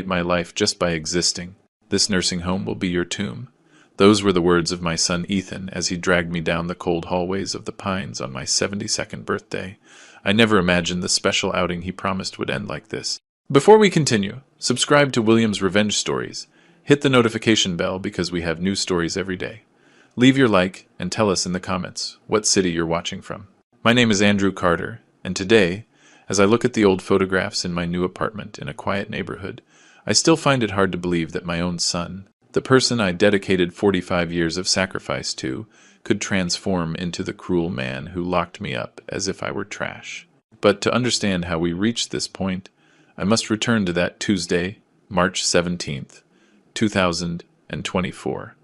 my life just by existing. This nursing home will be your tomb." Those were the words of my son Ethan as he dragged me down the cold hallways of the Pines on my 72nd birthday. I never imagined the special outing he promised would end like this. Before we continue, subscribe to William's Revenge Stories. Hit the notification bell because we have new stories every day. Leave your like and tell us in the comments what city you're watching from. My name is Andrew Carter, and today, as I look at the old photographs in my new apartment in a quiet neighborhood, I still find it hard to believe that my own son, the person I dedicated 45 years of sacrifice to, could transform into the cruel man who locked me up as if I were trash. But to understand how we reached this point, I must return to that Tuesday, March 17th, 2024,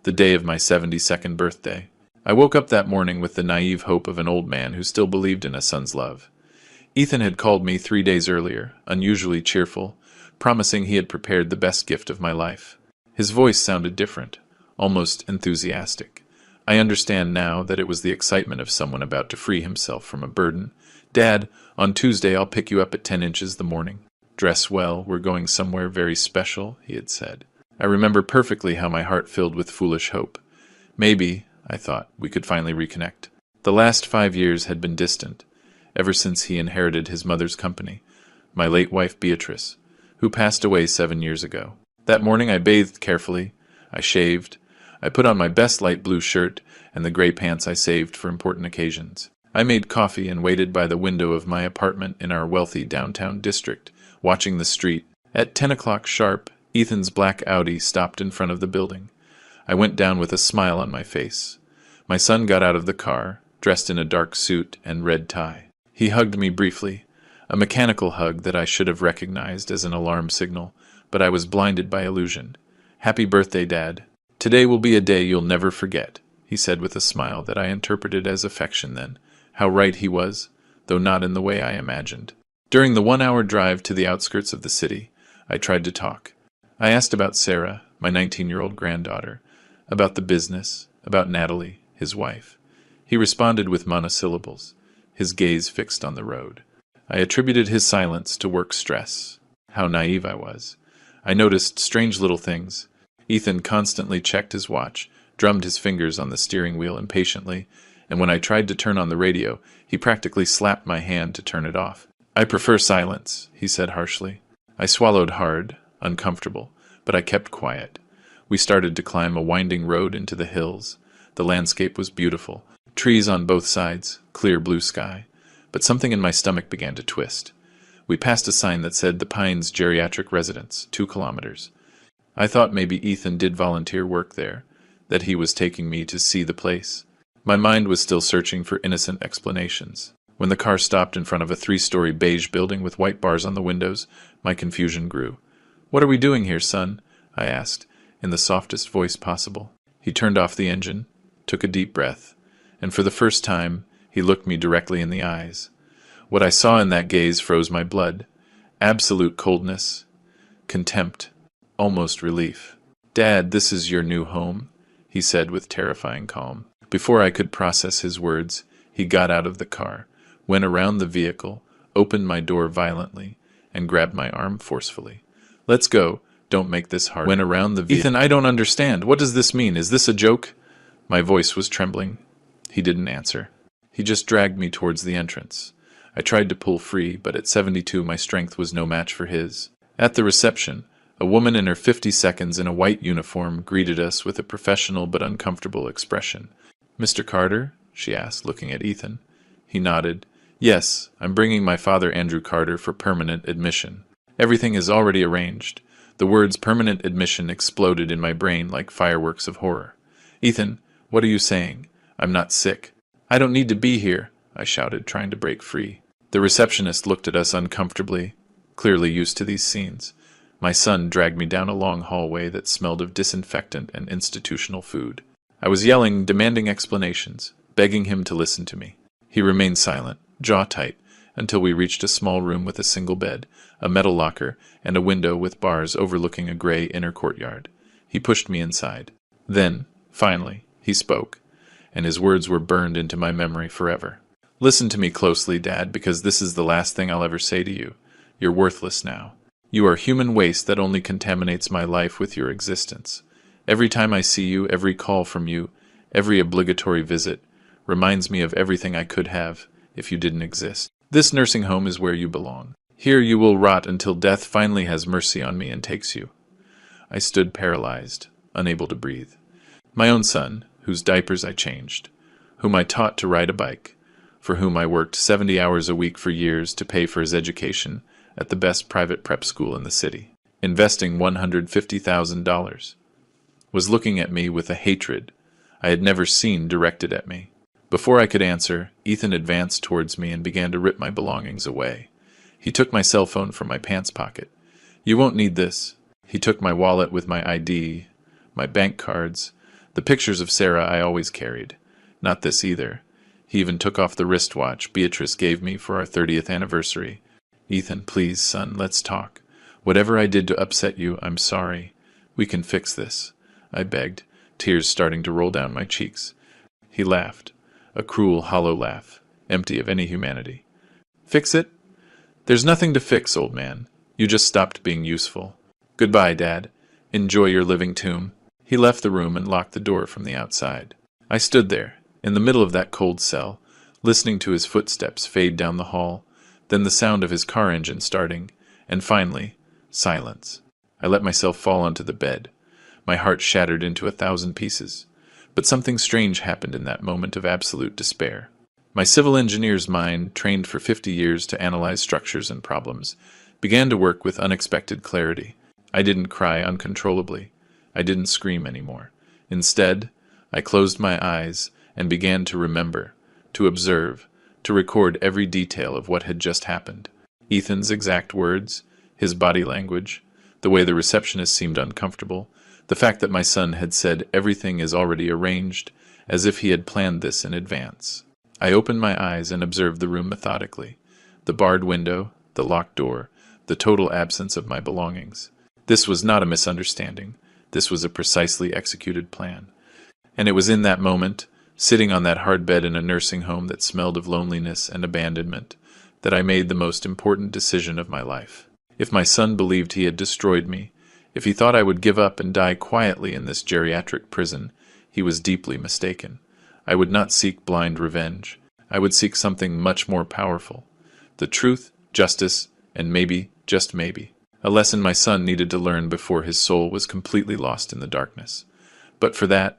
the day of my 72nd birthday. I woke up that morning with the naive hope of an old man who still believed in a son's love. Ethan had called me 3 days earlier, unusually cheerful, promising he had prepared the best gift of my life. His voice sounded different, almost enthusiastic. I understand now that it was the excitement of someone about to free himself from a burden. "Dad, on Tuesday I'll pick you up at 10 inches the morning. Dress well, we're going somewhere very special," he had said. I remember perfectly how my heart filled with foolish hope. Maybe, I thought, we could finally reconnect. The last 5 years had been distant, ever since he inherited his mother's company, my late wife Beatrice, who passed away 7 years ago. That morning I bathed carefully, I shaved, I put on my best light blue shirt and the gray pants I saved for important occasions. I made coffee and waited by the window of my apartment in our wealthy downtown district, watching the street. At 10 o'clock sharp, Ethan's black Audi stopped in front of the building. I went down with a smile on my face. My son got out of the car, dressed in a dark suit and red tie. He hugged me briefly, a mechanical hug that I should have recognized as an alarm signal, but I was blinded by illusion. "Happy birthday, Dad. Today will be a day you'll never forget," he said with a smile that I interpreted as affection then. How right he was, though not in the way I imagined. During the 1-hour drive to the outskirts of the city, I tried to talk. I asked about Sarah, my 19-year-old granddaughter, about the business, about Natalie, his wife. He responded with monosyllables, his gaze fixed on the road. I attributed his silence to work stress. How naive I was. I noticed strange little things. Ethan constantly checked his watch, drummed his fingers on the steering wheel impatiently, and when I tried to turn on the radio, he practically slapped my hand to turn it off. "I prefer silence," he said harshly. I swallowed hard, uncomfortable, but I kept quiet. We started to climb a winding road into the hills. The landscape was beautiful. Trees on both sides, clear blue sky. But something in my stomach began to twist. We passed a sign that said the Pines Geriatric Residence, 2 kilometers. I thought maybe Ethan did volunteer work there, that he was taking me to see the place. My mind was still searching for innocent explanations. When the car stopped in front of a 3-story beige building with white bars on the windows, my confusion grew. "What are we doing here, son?" I asked, in the softest voice possible. He turned off the engine, took a deep breath, and for the first time, he looked me directly in the eyes. What I saw in that gaze froze my blood. Absolute coldness, contempt, almost relief. "Dad, this is your new home," he said with terrifying calm. Before I could process his words, he got out of the car, went around the vehicle, opened my door violently, and grabbed my arm forcefully. "Let's go. Don't make this hard." Went around the vehicle. "Ethan, I don't understand. What does this mean? Is this a joke?" My voice was trembling. He didn't answer. He just dragged me towards the entrance. I tried to pull free, but at 72 my strength was no match for his. At the reception, a woman in her 52nds in a white uniform greeted us with a professional but uncomfortable expression. "Mr. Carter?" she asked, looking at Ethan. He nodded. "Yes, I'm bringing my father Andrew Carter for permanent admission. Everything is already arranged." The words permanent admission exploded in my brain like fireworks of horror. "Ethan, what are you saying? I'm not sick." "I don't need to be here," I shouted, trying to break free. The receptionist looked at us uncomfortably, clearly used to these scenes. My son dragged me down a long hallway that smelled of disinfectant and institutional food. I was yelling, demanding explanations, begging him to listen to me. He remained silent, jaw tight, until we reached a small room with a single bed, a metal locker, and a window with bars overlooking a gray inner courtyard. He pushed me inside. Then, finally, he spoke, and his words were burned into my memory forever. "Listen to me closely, Dad, because this is the last thing I'll ever say to you. You're worthless now. You are human waste that only contaminates my life with your existence. Every time I see you, every call from you, every obligatory visit, reminds me of everything I could have if you didn't exist. This nursing home is where you belong. Here you will rot until death finally has mercy on me and takes you. I stood paralyzed, unable to breathe. My own son, whose diapers I changed, whom I taught to ride a bike, for whom I worked 70 hours a week for years to pay for his education at the best private prep school in the city, investing $150,000, was looking at me with a hatred I had never seen directed at me. Before I could answer, Ethan advanced towards me and began to rip my belongings away. He took my cell phone from my pants pocket. You won't need this. He took my wallet with my ID, my bank cards, the pictures of Sarah I always carried. Not this either. He even took off the wristwatch Beatrice gave me for our 30th anniversary. Ethan, please, son, let's talk. Whatever I did to upset you, I'm sorry. We can fix this, I begged, tears starting to roll down my cheeks. He laughed, a cruel, hollow laugh, empty of any humanity. Fix it? There's nothing to fix, old man. You just stopped being useful. Goodbye, Dad. Enjoy your living tomb. He left the room and locked the door from the outside. I stood there, in the middle of that cold cell, listening to his footsteps fade down the hall, then the sound of his car engine starting, and finally, silence. I let myself fall onto the bed, my heart shattered into 1,000 pieces. But something strange happened in that moment of absolute despair. My civil engineer's mind, trained for 50 years to analyze structures and problems, began to work with unexpected clarity. I didn't cry uncontrollably. I didn't scream anymore. Instead, I closed my eyes and began to remember, to observe, to record every detail of what had just happened. Ethan's exact words, his body language, the way the receptionist seemed uncomfortable, the fact that my son had said everything is already arranged, as if he had planned this in advance. I opened my eyes and observed the room methodically. The barred window, the locked door, the total absence of my belongings. This was not a misunderstanding. This was a precisely executed plan. And it was in that moment, sitting on that hard bed in a nursing home that smelled of loneliness and abandonment, that I made the most important decision of my life. If my son believed he had destroyed me, if he thought I would give up and die quietly in this geriatric prison, he was deeply mistaken. I would not seek blind revenge. I would seek something much more powerful. The truth, justice, and maybe, just maybe, a lesson my son needed to learn before his soul was completely lost in the darkness. But for that,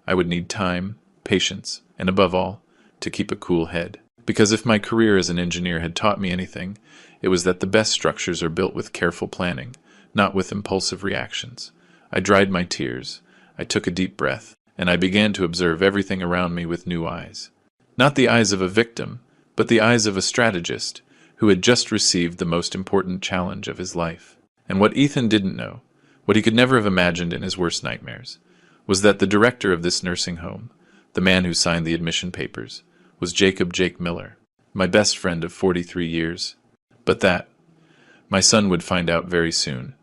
I would need time, patience, and above all, to keep a cool head. Because if my career as an engineer had taught me anything, it was that the best structures are built with careful planning, not with impulsive reactions. I dried my tears, I took a deep breath, and I began to observe everything around me with new eyes. Not the eyes of a victim, but the eyes of a strategist who had just received the most important challenge of his life. And what Ethan didn't know, what he could never have imagined in his worst nightmares, was that the director of this nursing home, the man who signed the admission papers, was Jake Miller, my best friend of 43 years. But that, my son would find out very soon.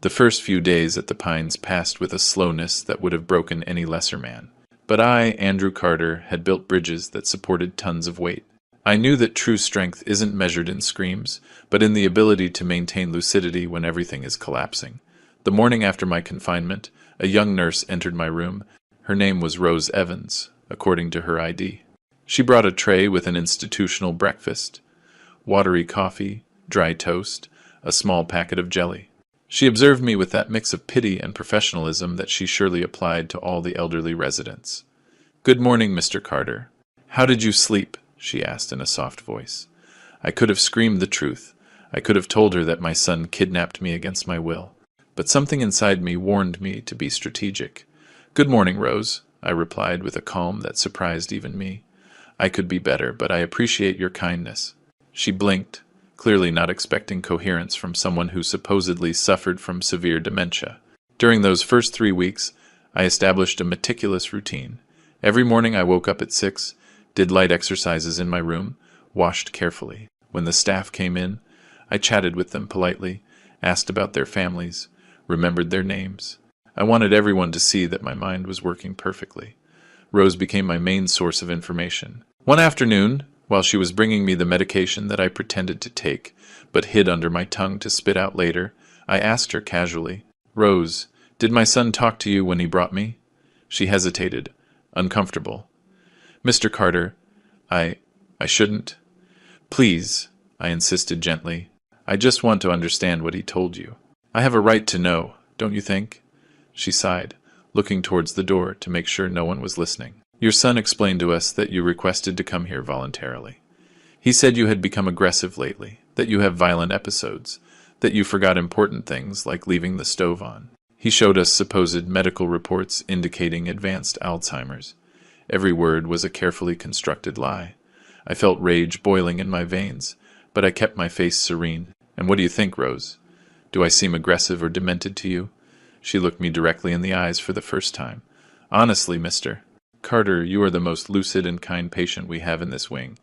The first few days at the Pines passed with a slowness that would have broken any lesser man. But I, Andrew Carter, had built bridges that supported tons of weight. I knew that true strength isn't measured in screams, but in the ability to maintain lucidity when everything is collapsing. The morning after my confinement, a young nurse entered my room. Her name was Rose Evans, according to her ID. She brought a tray with an institutional breakfast, watery coffee, dry toast, a small packet of jelly. She observed me with that mix of pity and professionalism that she surely applied to all the elderly residents. "Good morning, Mr. Carter. How did you sleep?" she asked in a soft voice. I could have screamed the truth. I could have told her that my son kidnapped me against my will. But something inside me warned me to be strategic. "Good morning, Rose," I replied with a calm that surprised even me. "I could be better, but I appreciate your kindness." She blinked, clearly not expecting coherence from someone who supposedly suffered from severe dementia. During those first 3 weeks, I established a meticulous routine. Every morning I woke up at 6, did light exercises in my room, washed carefully. When the staff came in, I chatted with them politely, asked about their families, remembered their names. I wanted everyone to see that my mind was working perfectly. Rose became my main source of information. One afternoon, while she was bringing me the medication that I pretended to take, but hid under my tongue to spit out later, I asked her casually. Rose, did my son talk to you when he brought me? She hesitated, uncomfortable. Mr. Carter, I shouldn't. Please, I insisted gently. I just want to understand what he told you. I have a right to know, don't you think? She sighed, looking towards the door to make sure no one was listening. Your son explained to us that you requested to come here voluntarily. He said you had become aggressive lately, that you have violent episodes, that you forgot important things like leaving the stove on. He showed us supposed medical reports indicating advanced Alzheimer's. Every word was a carefully constructed lie. I felt rage boiling in my veins, but I kept my face serene. And what do you think, Rose? Do I seem aggressive or demented to you? She looked me directly in the eyes for the first time. Honestly, Mr. Carter, you are the most lucid and kind patient we have in this wing.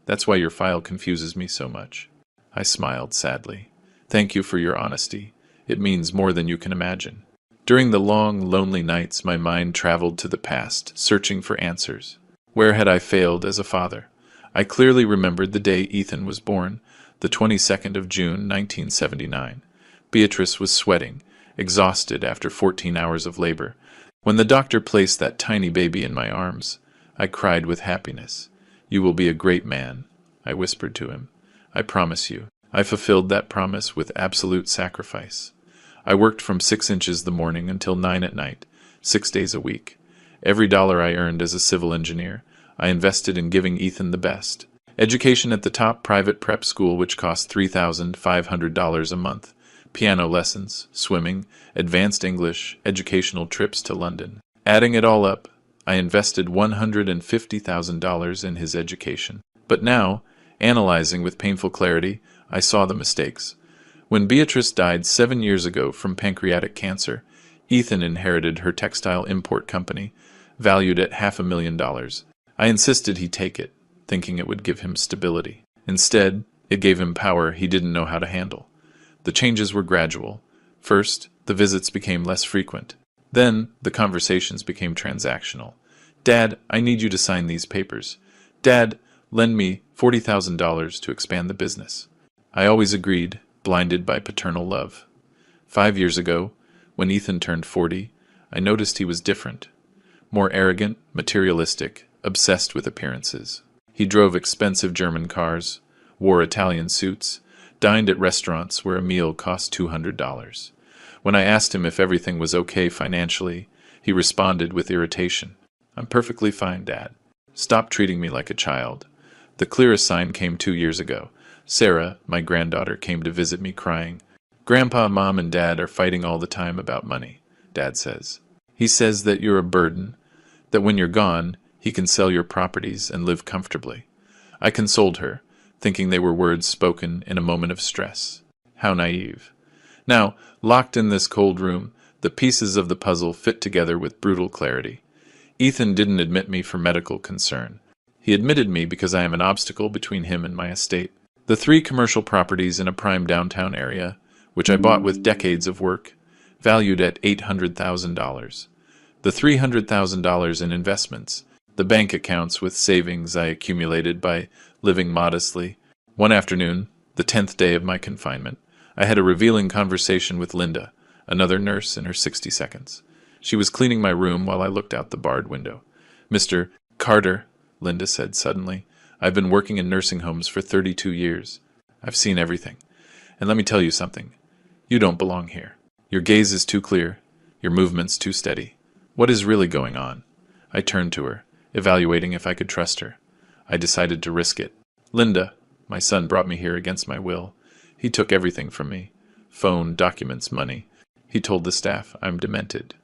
That's why your file confuses me so much. I smiled sadly. Thank you for your honesty. It means more than you can imagine. During the long, lonely nights, my mind traveled to the past, searching for answers. Where had I failed as a father? I clearly remembered the day Ethan was born, the 22nd of June, 1979. Beatrice was sweating, exhausted after 14 hours of labor. When the doctor placed that tiny baby in my arms, I cried with happiness. You will be a great man, I whispered to him. I promise you. I fulfilled that promise with absolute sacrifice. I worked from 6 inches the morning until 9 at night, 6 days a week. Every dollar I earned as a civil engineer, I invested in giving Ethan the best. Education at the top private prep school, which cost $3,500 a month. Piano lessons, swimming, advanced English, educational trips to London. Adding it all up, I invested $150,000 in his education. But now, analyzing with painful clarity, I saw the mistakes. When Beatrice died 7 years ago from pancreatic cancer, Ethan inherited her textile import company, valued at $500,000. I insisted he take it, thinking it would give him stability. Instead, it gave him power he didn't know how to handle. The changes were gradual. First, the visits became less frequent. Then, the conversations became transactional. Dad, I need you to sign these papers. Dad, lend me $40,000 to expand the business. I always agreed, blinded by paternal love. 5 years ago, when Ethan turned 40, I noticed he was different. More arrogant, materialistic, obsessed with appearances. He drove expensive German cars, wore Italian suits, dined at restaurants where a meal cost $200. When I asked him if everything was okay financially, he responded with irritation. I'm perfectly fine, Dad. Stop treating me like a child. The clearest sign came 2 years ago. Sarah, my granddaughter, came to visit me crying. Grandpa, Mom, and Dad are fighting all the time about money, Dad says. He says that you're a burden, that when you're gone, he can sell your properties and live comfortably. I consoled her, thinking they were words spoken in a moment of stress. How naive. Now, locked in this cold room, the pieces of the puzzle fit together with brutal clarity. Ethan didn't admit me for medical concern. He admitted me because I am an obstacle between him and my estate. The 3 commercial properties in a prime downtown area, which I bought with decades of work, valued at $800,000. The $300,000 in investments, the bank accounts with savings I accumulated by living modestly. One afternoon, the 10th day of my confinement, I had a revealing conversation with Linda, another nurse in her 60 seconds. She was cleaning my room while I looked out the barred window. Mr. Carter, Linda said suddenly, I've been working in nursing homes for 32 years. I've seen everything. And let me tell you something. You don't belong here. Your gaze is too clear. Your movement's too steady. What is really going on? I turned to her, evaluating if I could trust her. I decided to risk it. Linda, my son brought me here against my will. He took everything from me. Phone, documents, money. He told the staff I'm demented.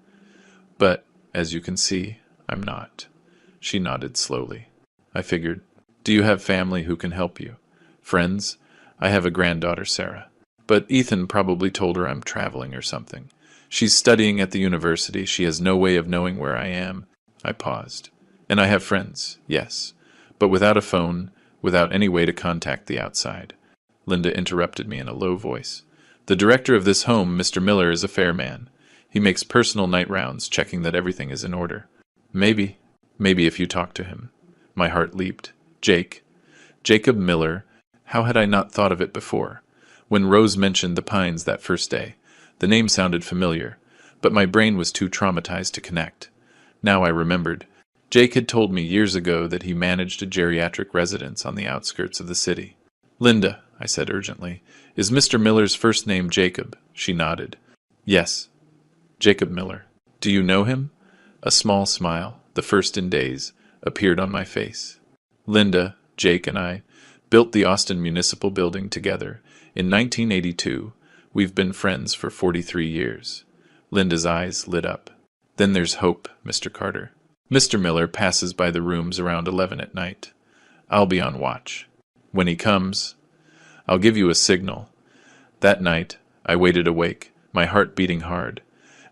But, as you can see, I'm not. She nodded slowly. I figured, do you have family who can help you? Friends? I have a granddaughter, Sarah. But Ethan probably told her I'm traveling or something. She's studying at the university. She has no way of knowing where I am. I paused. And I have friends, yes, but without a phone, without any way to contact the outside. Linda interrupted me in a low voice. The director of this home, Mr. Miller, is a fair man. He makes personal night rounds, checking that everything is in order. Maybe if you talk to him. My heart leaped. Jacob Miller. How had I not thought of it before? When Rose mentioned the Pines that first day, The name sounded familiar, but my brain was too traumatized to connect. Now I remembered. Jake had told me years ago that he managed a geriatric residence on the outskirts of the city. "Linda," I said urgently, "is Mr. Miller's first name Jacob?" She nodded. "Yes, Jacob Miller. Do you know him?" A small smile, the first in days, appeared on my face. "Linda, Jake, and I built the Austin Municipal Building together in 1982. We've been friends for 43 years. Linda's eyes lit up. "Then there's hope, Mr. Carter. Mr. Miller passes by the rooms around 11 at night. I'll be on watch. When he comes, I'll give you a signal." That night, I waited awake, my heart beating hard.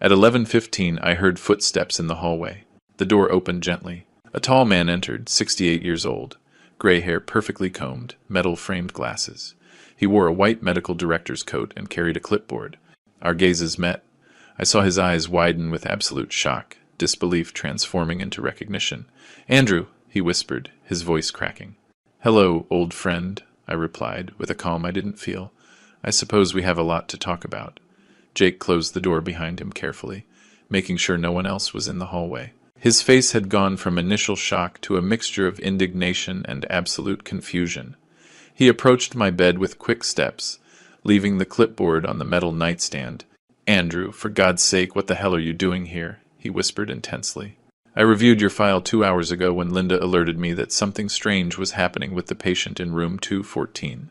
At 11:15, I heard footsteps in the hallway. The door opened gently. A tall man entered, 68 years old, gray hair perfectly combed, metal-framed glasses. He wore a white medical director's coat and carried a clipboard. Our gazes met. I saw his eyes widen with absolute shock, disbelief transforming into recognition. "Andrew," he whispered, his voice cracking. "Hello, old friend," I replied, with a calm I didn't feel. "I suppose we have a lot to talk about." Jake closed the door behind him carefully, making sure no one else was in the hallway. His face had gone from initial shock to a mixture of indignation and absolute confusion. He approached my bed with quick steps, leaving the clipboard on the metal nightstand. "Andrew, for God's sake, what the hell are you doing here?" he whispered intensely. "I reviewed your file 2 hours ago when Linda alerted me that something strange was happening with the patient in room 214.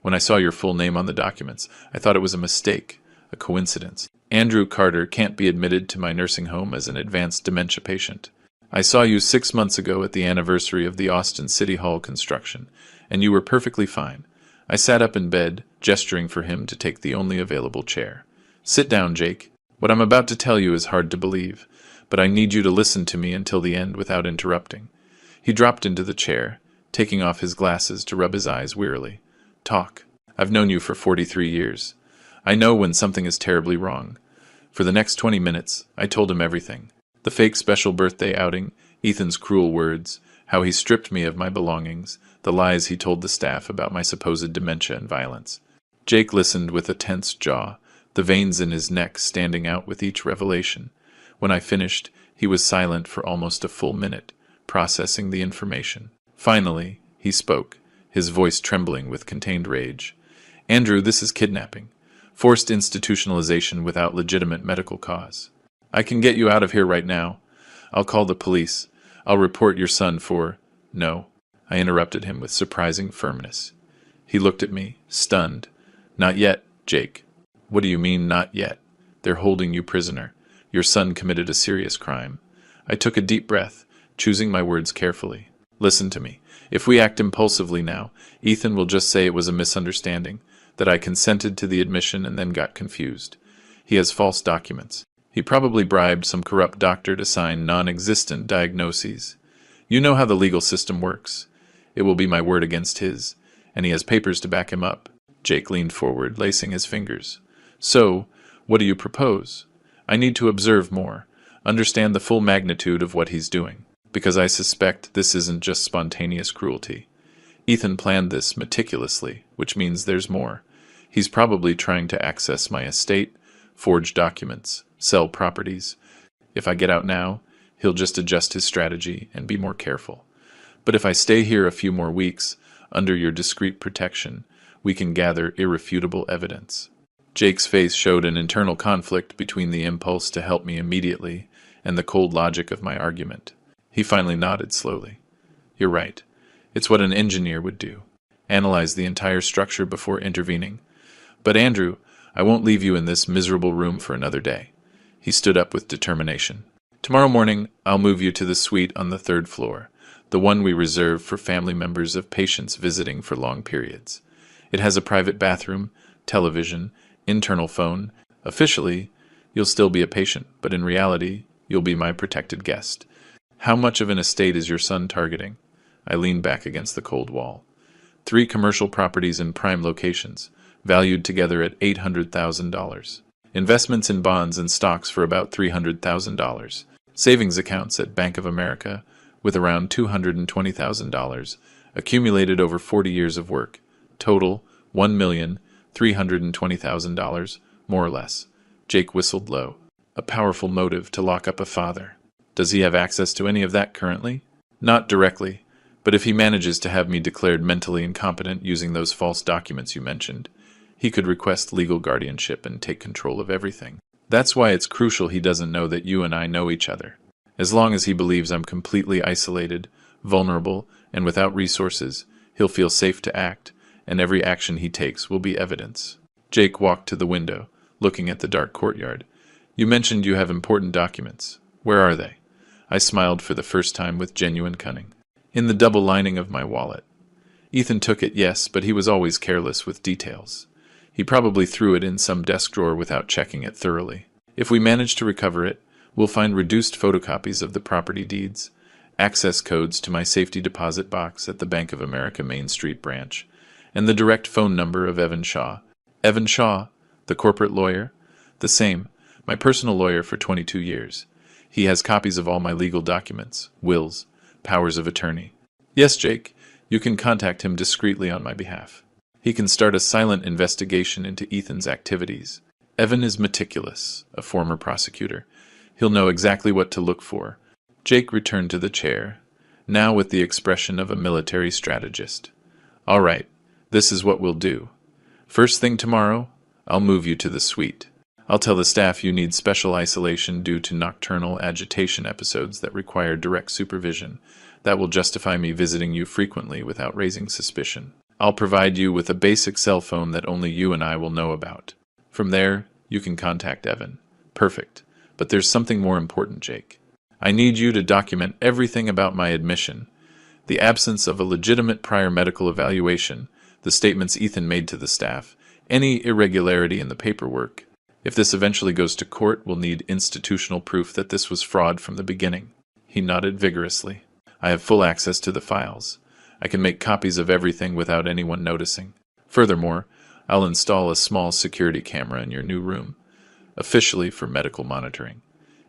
When I saw your full name on the documents, I thought it was a mistake, a coincidence. Andrew Carter can't be admitted to my nursing home as an advanced dementia patient. I saw you 6 months ago at the anniversary of the Austin City Hall construction, and you were perfectly fine." I sat up in bed, gesturing for him to take the only available chair. "Sit down, Jake. What I'm about to tell you is hard to believe, but I need you to listen to me until the end without interrupting." He dropped into the chair, taking off his glasses to rub his eyes wearily. "Talk. I've known you for 43 years. I know when something is terribly wrong." For the next 20 minutes, I told him everything. The fake special birthday outing, Ethan's cruel words, how he stripped me of my belongings, the lies he told the staff about my supposed dementia and violence. Jake listened with a tense jaw, the veins in his neck standing out with each revelation. When I finished, he was silent for almost a full minute, processing the information. Finally, he spoke, his voice trembling with contained rage. "Andrew, this is kidnapping. Forced institutionalization without legitimate medical cause. I can get you out of here right now. I'll call the police. I'll report your son for—" "No," I interrupted him with surprising firmness. He looked at me, stunned. "Not yet, Jake." "What do you mean, not yet? They're holding you prisoner. Your son committed a serious crime." I took a deep breath, choosing my words carefully. "Listen to me. If we act impulsively now, Ethan will just say it was a misunderstanding, that I consented to the admission and then got confused. He has false documents. He probably bribed some corrupt doctor to sign non-existent diagnoses. You know how the legal system works. It will be my word against his, and he has papers to back him up." Jake leaned forward, lacing his fingers. "So, what do you propose? I need to observe more, understand the full magnitude of what he's doing, because I suspect this isn't just spontaneous cruelty. Ethan planned this meticulously, which means there's more. He's probably trying to access my estate, forge documents, sell properties. If I get out now, he'll just adjust his strategy and be more careful. But if I stay here a few more weeks, under your discreet protection, we can gather irrefutable evidence." Jake's face showed an internal conflict between the impulse to help me immediately and the cold logic of my argument. He finally nodded slowly. "You're right. It's what an engineer would do. Analyze the entire structure before intervening. But Andrew, I won't leave you in this miserable room for another day." He stood up with determination. "Tomorrow morning, I'll move you to the suite on the 3rd floor, the one we reserve for family members of patients visiting for long periods. It has a private bathroom, television, internal phone. Officially, you'll still be a patient, but in reality, you'll be my protected guest. How much of an estate is your son targeting?" I leaned back against the cold wall. 3 commercial properties in prime locations, valued together at $800,000. Investments in bonds and stocks for about $300,000. Savings accounts at Bank of America with around $220,000, accumulated over 40 years of work. Total, $1,320,000, more or less. Jake whistled low. A powerful motive to lock up a father. Does he have access to any of that currently? Not directly, but if he manages to have me declared mentally incompetent using those false documents you mentioned, he could request legal guardianship and take control of everything. That's why it's crucial he doesn't know that you and I know each other. As long as he believes I'm completely isolated, vulnerable, and without resources, he'll feel safe to act, and every action he takes will be evidence. Jake walked to the window, looking at the dark courtyard. You mentioned you have important documents. Where are they? I smiled for the first time with genuine cunning. In the double lining of my wallet. Ethan took it, yes, but he was always careless with details. He probably threw it in some desk drawer without checking it thoroughly. If we manage to recover it, we'll find reduced photocopies of the property deeds, access codes to my safety deposit box at the Bank of America Main Street branch, and the direct phone number of Evan Shaw. Evan Shaw, the corporate lawyer? The same, my personal lawyer for 22 years. He has copies of all my legal documents, wills, powers of attorney. Yes, Jake, you can contact him discreetly on my behalf. He can start a silent investigation into Ethan's activities. Evan is meticulous, a former prosecutor. He'll know exactly what to look for. Jake returned to the chair, now with the expression of a military strategist. All right, this is what we'll do. First thing tomorrow, I'll move you to the suite. I'll tell the staff you need special isolation due to nocturnal agitation episodes that require direct supervision. That will justify me visiting you frequently without raising suspicion. I'll provide you with a basic cell phone that only you and I will know about. From there, you can contact Evan. Perfect. But there's something more important, Jake. I need you to document everything about my admission, the absence of a legitimate prior medical evaluation, the statements Ethan made to the staff, any irregularity in the paperwork. If this eventually goes to court, we'll need institutional proof that this was fraud from the beginning. He nodded vigorously. I have full access to the files. I can make copies of everything without anyone noticing. Furthermore, I'll install a small security camera in your new room, officially for medical monitoring.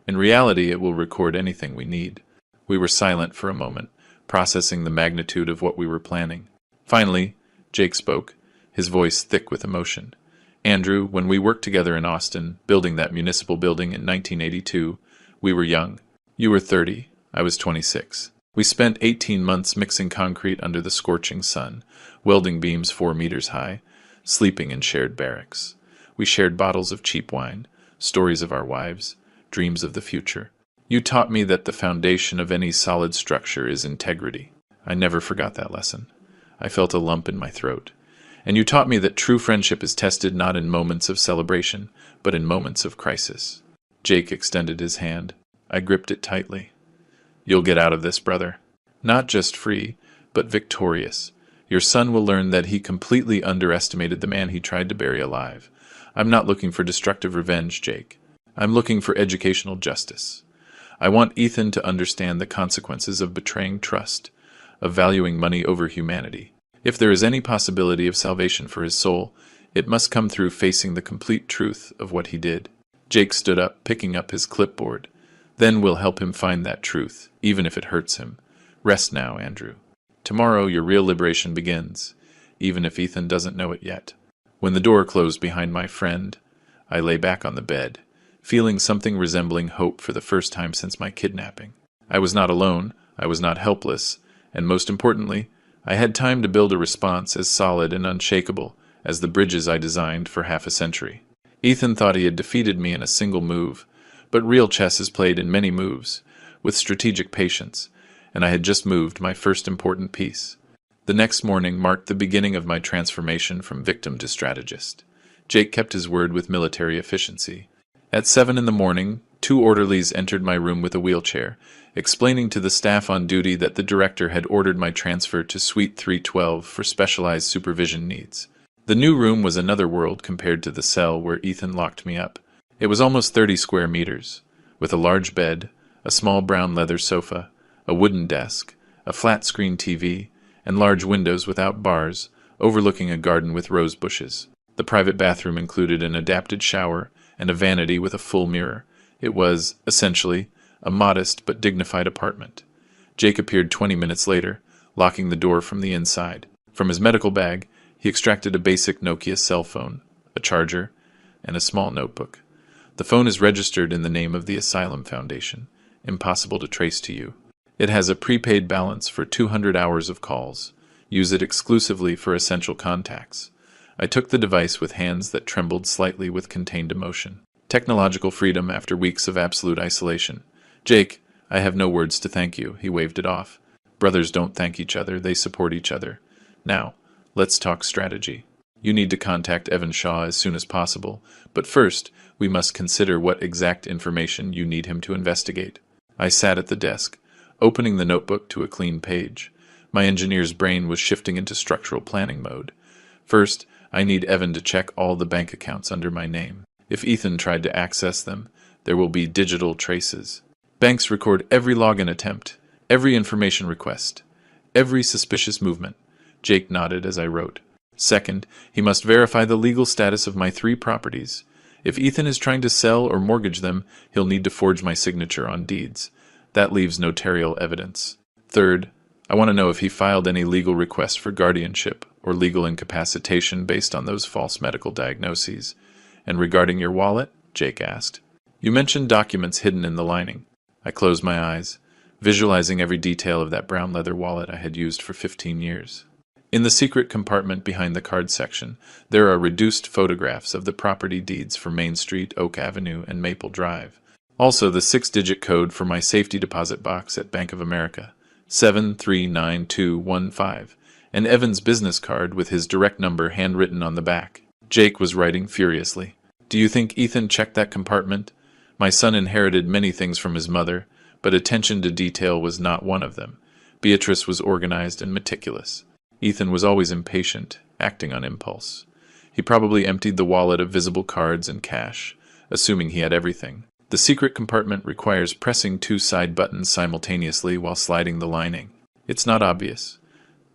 In reality, it will record anything we need. We were silent for a moment, processing the magnitude of what we were planning. Finally, Jake spoke, his voice thick with emotion. Andrew, when we worked together in Austin, building that municipal building in 1982, we were young. You were 30, I was 26. We spent 18 months mixing concrete under the scorching sun, welding beams 4 meters high, sleeping in shared barracks. We shared bottles of cheap wine, stories of our wives, dreams of the future. You taught me that the foundation of any solid structure is integrity. I never forgot that lesson. I felt a lump in my throat. And you taught me that true friendship is tested not in moments of celebration, but in moments of crisis. Jake extended his hand. I gripped it tightly. You'll get out of this, brother. Not just free, but victorious. Your son will learn that he completely underestimated the man he tried to bury alive. I'm not looking for destructive revenge, Jake. I'm looking for educational justice. I want Ethan to understand the consequences of betraying trust, of valuing money over humanity. If there is any possibility of salvation for his soul, it must come through facing the complete truth of what he did. Jake stood up, picking up his clipboard. Then we'll help him find that truth, even if it hurts him. Rest now, Andrew. Tomorrow your real liberation begins, even if Ethan doesn't know it yet. When the door closed behind my friend, I lay back on the bed, feeling something resembling hope for the first time since my kidnapping. I was not alone, I was not helpless, and most importantly, I had time to build a response as solid and unshakable as the bridges I designed for half a century. Ethan thought he had defeated me in a single move, but real chess is played in many moves, with strategic patience, and I had just moved my first important piece. The next morning marked the beginning of my transformation from victim to strategist. Jake kept his word with military efficiency. At 7 a.m, 2 orderlies entered my room with a wheelchair, explaining to the staff on duty that the director had ordered my transfer to Suite 312 for specialized supervision needs. The new room was another world compared to the cell where Ethan locked me up. It was almost 30 square meters, with a large bed, a small brown leather sofa, a wooden desk, a flat-screen TV, and large windows without bars, overlooking a garden with rose bushes. The private bathroom included an adapted shower and a vanity with a full mirror. It was, essentially, a modest but dignified apartment. Jake appeared 20 minutes later, locking the door from the inside. From his medical bag, he extracted a basic Nokia cell phone, a charger, and a small notebook. The phone is registered in the name of the Asylum Foundation. Impossible to trace to you. It has a prepaid balance for 200 hours of calls. Use it exclusively for essential contacts. I took the device with hands that trembled slightly with contained emotion. Technological freedom after weeks of absolute isolation. Jake, I have no words to thank you. He waved it off. Brothers don't thank each other, they support each other. Now, let's talk strategy. You need to contact Evan Shaw as soon as possible, but first, we must consider what exact information you need him to investigate. I sat at the desk, opening the notebook to a clean page. My engineer's brain was shifting into structural planning mode. First, I need Evan to check all the bank accounts under my name. If Ethan tried to access them, there will be digital traces. Banks record every login attempt, every information request, every suspicious movement. Jake nodded as I wrote. Second, he must verify the legal status of my 3 properties. If Ethan is trying to sell or mortgage them, he'll need to forge my signature on deeds. That leaves notarial evidence. Third, I want to know if he filed any legal requests for guardianship or legal incapacitation based on those false medical diagnoses. And regarding your wallet? Jake asked. You mentioned documents hidden in the lining. I closed my eyes, visualizing every detail of that brown leather wallet I had used for 15 years. In the secret compartment behind the card section, there are reduced photographs of the property deeds for Main Street, Oak Avenue, and Maple Drive. Also the 6-digit code for my safety deposit box at Bank of America, 739215, and Evan's business card with his direct number handwritten on the back. Jake was writing furiously. Do you think Ethan checked that compartment? My son inherited many things from his mother, but attention to detail was not one of them. Beatrice was organized and meticulous. Ethan was always impatient, acting on impulse. He probably emptied the wallet of visible cards and cash, assuming he had everything. The secret compartment requires pressing 2 side buttons simultaneously while sliding the lining. It's not obvious.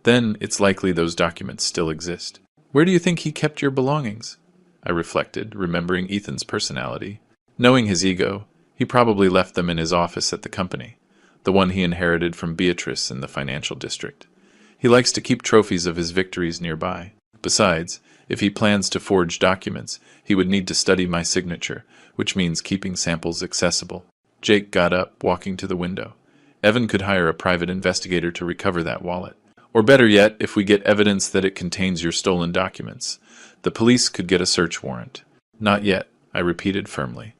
Then it's likely those documents still exist. Where do you think he kept your belongings? I reflected, remembering Ethan's personality. Knowing his ego, he probably left them in his office at the company, the one he inherited from Beatrice in the financial district. He likes to keep trophies of his victories nearby. Besides, if he plans to forge documents, he would need to study my signature, which means keeping samples accessible. Jake got up, walking to the window. Evan could hire a private investigator to recover that wallet. Or better yet, if we get evidence that it contains your stolen documents, the police could get a search warrant. Not yet, I repeated firmly.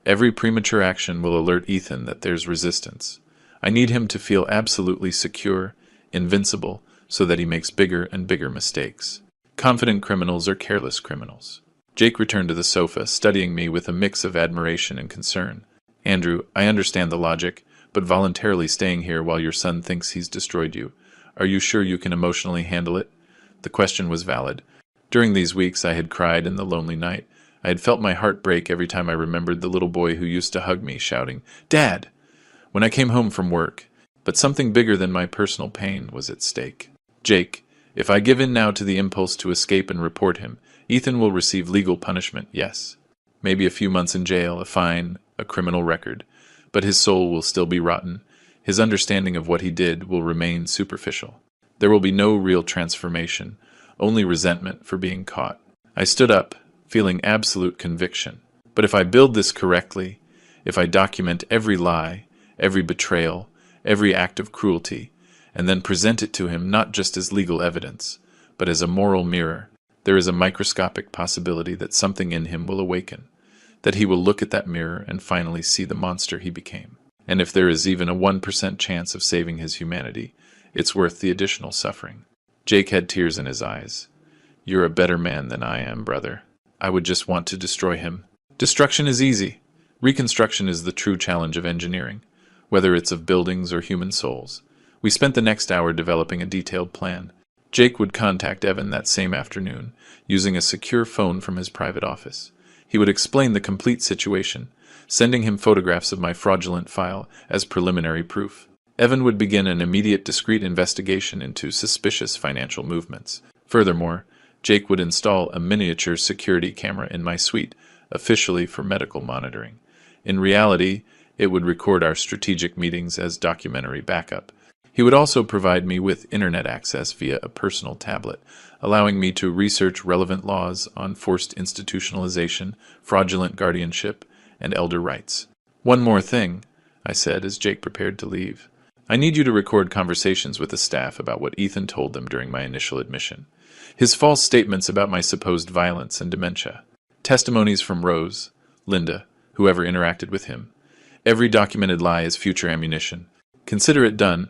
Every premature action will alert Ethan that there's resistance. I need him to feel absolutely secure, invincible, so that he makes bigger and bigger mistakes. Confident criminals are careless criminals. Jake returned to the sofa, studying me with a mix of admiration and concern. Andrew, I understand the logic, but voluntarily staying here while your son thinks he's destroyed you. Are you sure you can emotionally handle it? The question was valid. During these weeks I had cried in the lonely night. I had felt my heart break every time I remembered the little boy who used to hug me, shouting, "Dad!" when I came home from work. But something bigger than my personal pain was at stake. Jake, if I give in now to the impulse to escape and report him, Ethan will receive legal punishment, yes. Maybe a few months in jail, a fine, a criminal record. But his soul will still be rotten. His understanding of what he did will remain superficial. There will be no real transformation, only resentment for being caught. I stood up, feeling absolute conviction. But if I build this correctly, if I document every lie, every betrayal, every act of cruelty, and then present it to him not just as legal evidence, but as a moral mirror, there is a microscopic possibility that something in him will awaken, that he will look at that mirror and finally see the monster he became. And if there is even a 1% chance of saving his humanity, it's worth the additional suffering. Jake had tears in his eyes. You're a better man than I am, brother. I would just want to destroy him. Destruction is easy. Reconstruction is the true challenge of engineering, whether it's of buildings or human souls. We spent the next hour developing a detailed plan. Jake would contact Evan that same afternoon, using a secure phone from his private office. He would explain the complete situation, sending him photographs of my fraudulent file as preliminary proof. Evan would begin an immediate discreet investigation into suspicious financial movements. Furthermore, Jake would install a miniature security camera in my suite, officially for medical monitoring. In reality, it would record our strategic meetings as documentary backup. He would also provide me with internet access via a personal tablet, allowing me to research relevant laws on forced institutionalization, fraudulent guardianship, and elder rights. One more thing, I said as Jake prepared to leave. I need you to record conversations with the staff about what Ethan told them during my initial admission. His false statements about my supposed violence and dementia. Testimonies from Rose, Linda, whoever interacted with him. Every documented lie is future ammunition. Consider it done.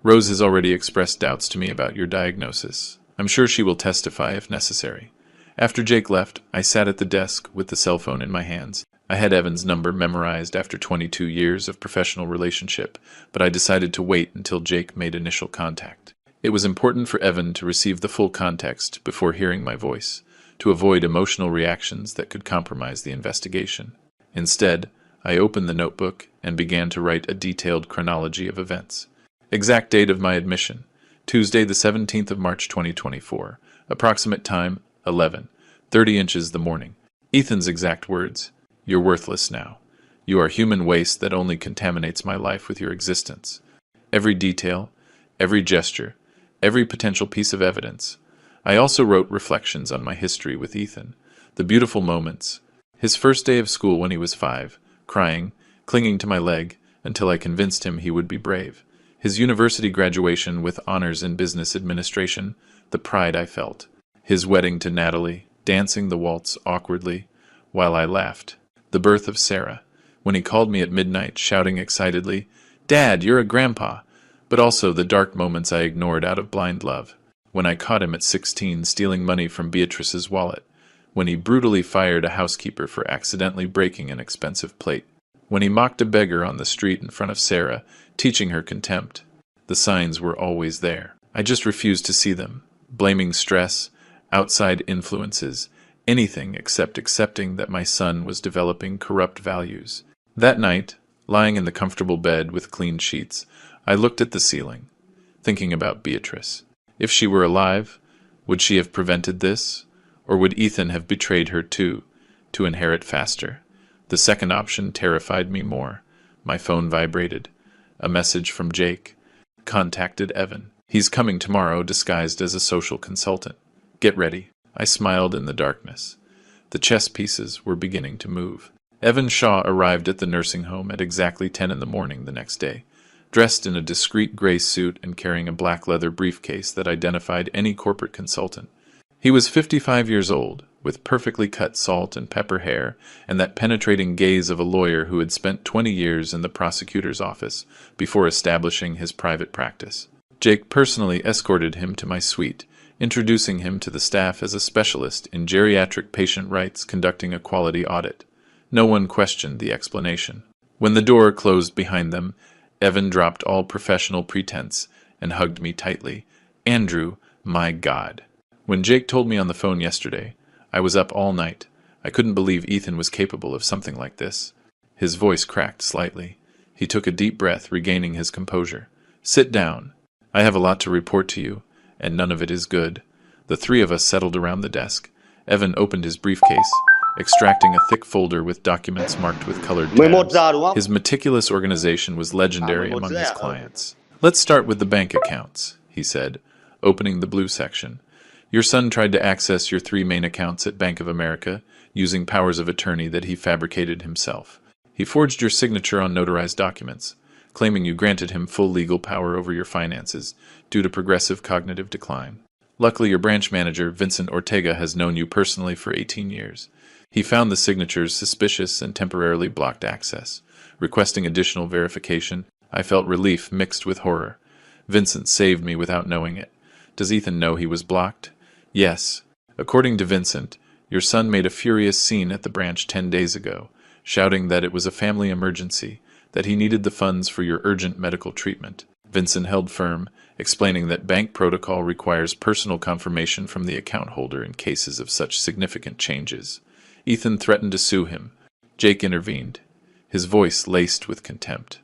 Rose has already expressed doubts to me about your diagnosis. I'm sure she will testify if necessary. After Jake left, I sat at the desk with the cell phone in my hands. I had Evan's number memorized after 22 years of professional relationship, but I decided to wait until Jake made initial contact. It was important for Evan to receive the full context before hearing my voice, to avoid emotional reactions that could compromise the investigation. Instead, I opened the notebook and began to write a detailed chronology of events. Exact date of my admission, Tuesday the 17th of March 2024. Approximate time, 11:30 inches the morning. Ethan's exact words, "You're worthless now. You are human waste that only contaminates my life with your existence." Every detail, every gesture, every potential piece of evidence. I also wrote reflections on my history with Ethan, the beautiful moments. His first day of school when he was 5, crying, clinging to my leg, until I convinced him he would be brave. His university graduation with honors in business administration, the pride I felt. His wedding to Natalie, dancing the waltz awkwardly, while I laughed. The birth of Sarah, when he called me at midnight, shouting excitedly, "Dad, you're a grandpa!" But also the dark moments I ignored out of blind love. When I caught him at 16 stealing money from Beatrice's wallet. When he brutally fired a housekeeper for accidentally breaking an expensive plate. When he mocked a beggar on the street in front of Sarah, teaching her contempt. The signs were always there. I just refused to see them, blaming stress, outside influences, anything except accepting that my son was developing corrupt values. That night, lying in the comfortable bed with clean sheets, I looked at the ceiling, thinking about Beatrice. If she were alive, would she have prevented this? Or would Ethan have betrayed her too, to inherit faster? The second option terrified me more. My phone vibrated. A message from Jake. Contacted Evan. He's coming tomorrow disguised as a social consultant. Get ready. I smiled in the darkness. The chess pieces were beginning to move. Evan Shaw arrived at the nursing home at exactly 10 in the morning the next day, dressed in a discreet gray suit and carrying a black leather briefcase that identified any corporate consultant. He was 55 years old, with perfectly cut salt and pepper hair and that penetrating gaze of a lawyer who had spent 20 years in the prosecutor's office before establishing his private practice. Jake personally escorted him to my suite, introducing him to the staff as a specialist in geriatric patient rights conducting a quality audit. No one questioned the explanation. When the door closed behind them, Evan dropped all professional pretense and hugged me tightly. "Andrew, my God." When Jake told me on the phone yesterday, I was up all night. I couldn't believe Ethan was capable of something like this. His voice cracked slightly. He took a deep breath, regaining his composure. "Sit down. I have a lot to report to you, and none of it is good." The three of us settled around the desk. Evan opened his briefcase, extracting a thick folder with documents marked with colored tabs. His meticulous organization was legendary among his clients. "Let's start with the bank accounts," he said, opening the blue section. "Your son tried to access your 3 main accounts at Bank of America using powers of attorney that he fabricated himself. He forged your signature on notarized documents, claiming you granted him full legal power over your finances due to progressive cognitive decline. Luckily, your branch manager, Vincent Ortega, has known you personally for 18 years. He found the signatures suspicious and temporarily blocked access. Requesting additional verification, I felt relief mixed with horror. Vincent saved me without knowing it. Does Ethan know he was blocked? Yes. According to Vincent, your son made a furious scene at the branch 10 days ago, shouting that it was a family emergency, that he needed the funds for your urgent medical treatment. Vincent held firm, explaining that bank protocol requires personal confirmation from the account holder in cases of such significant changes. Ethan threatened to sue him. Jake intervened, his voice laced with contempt.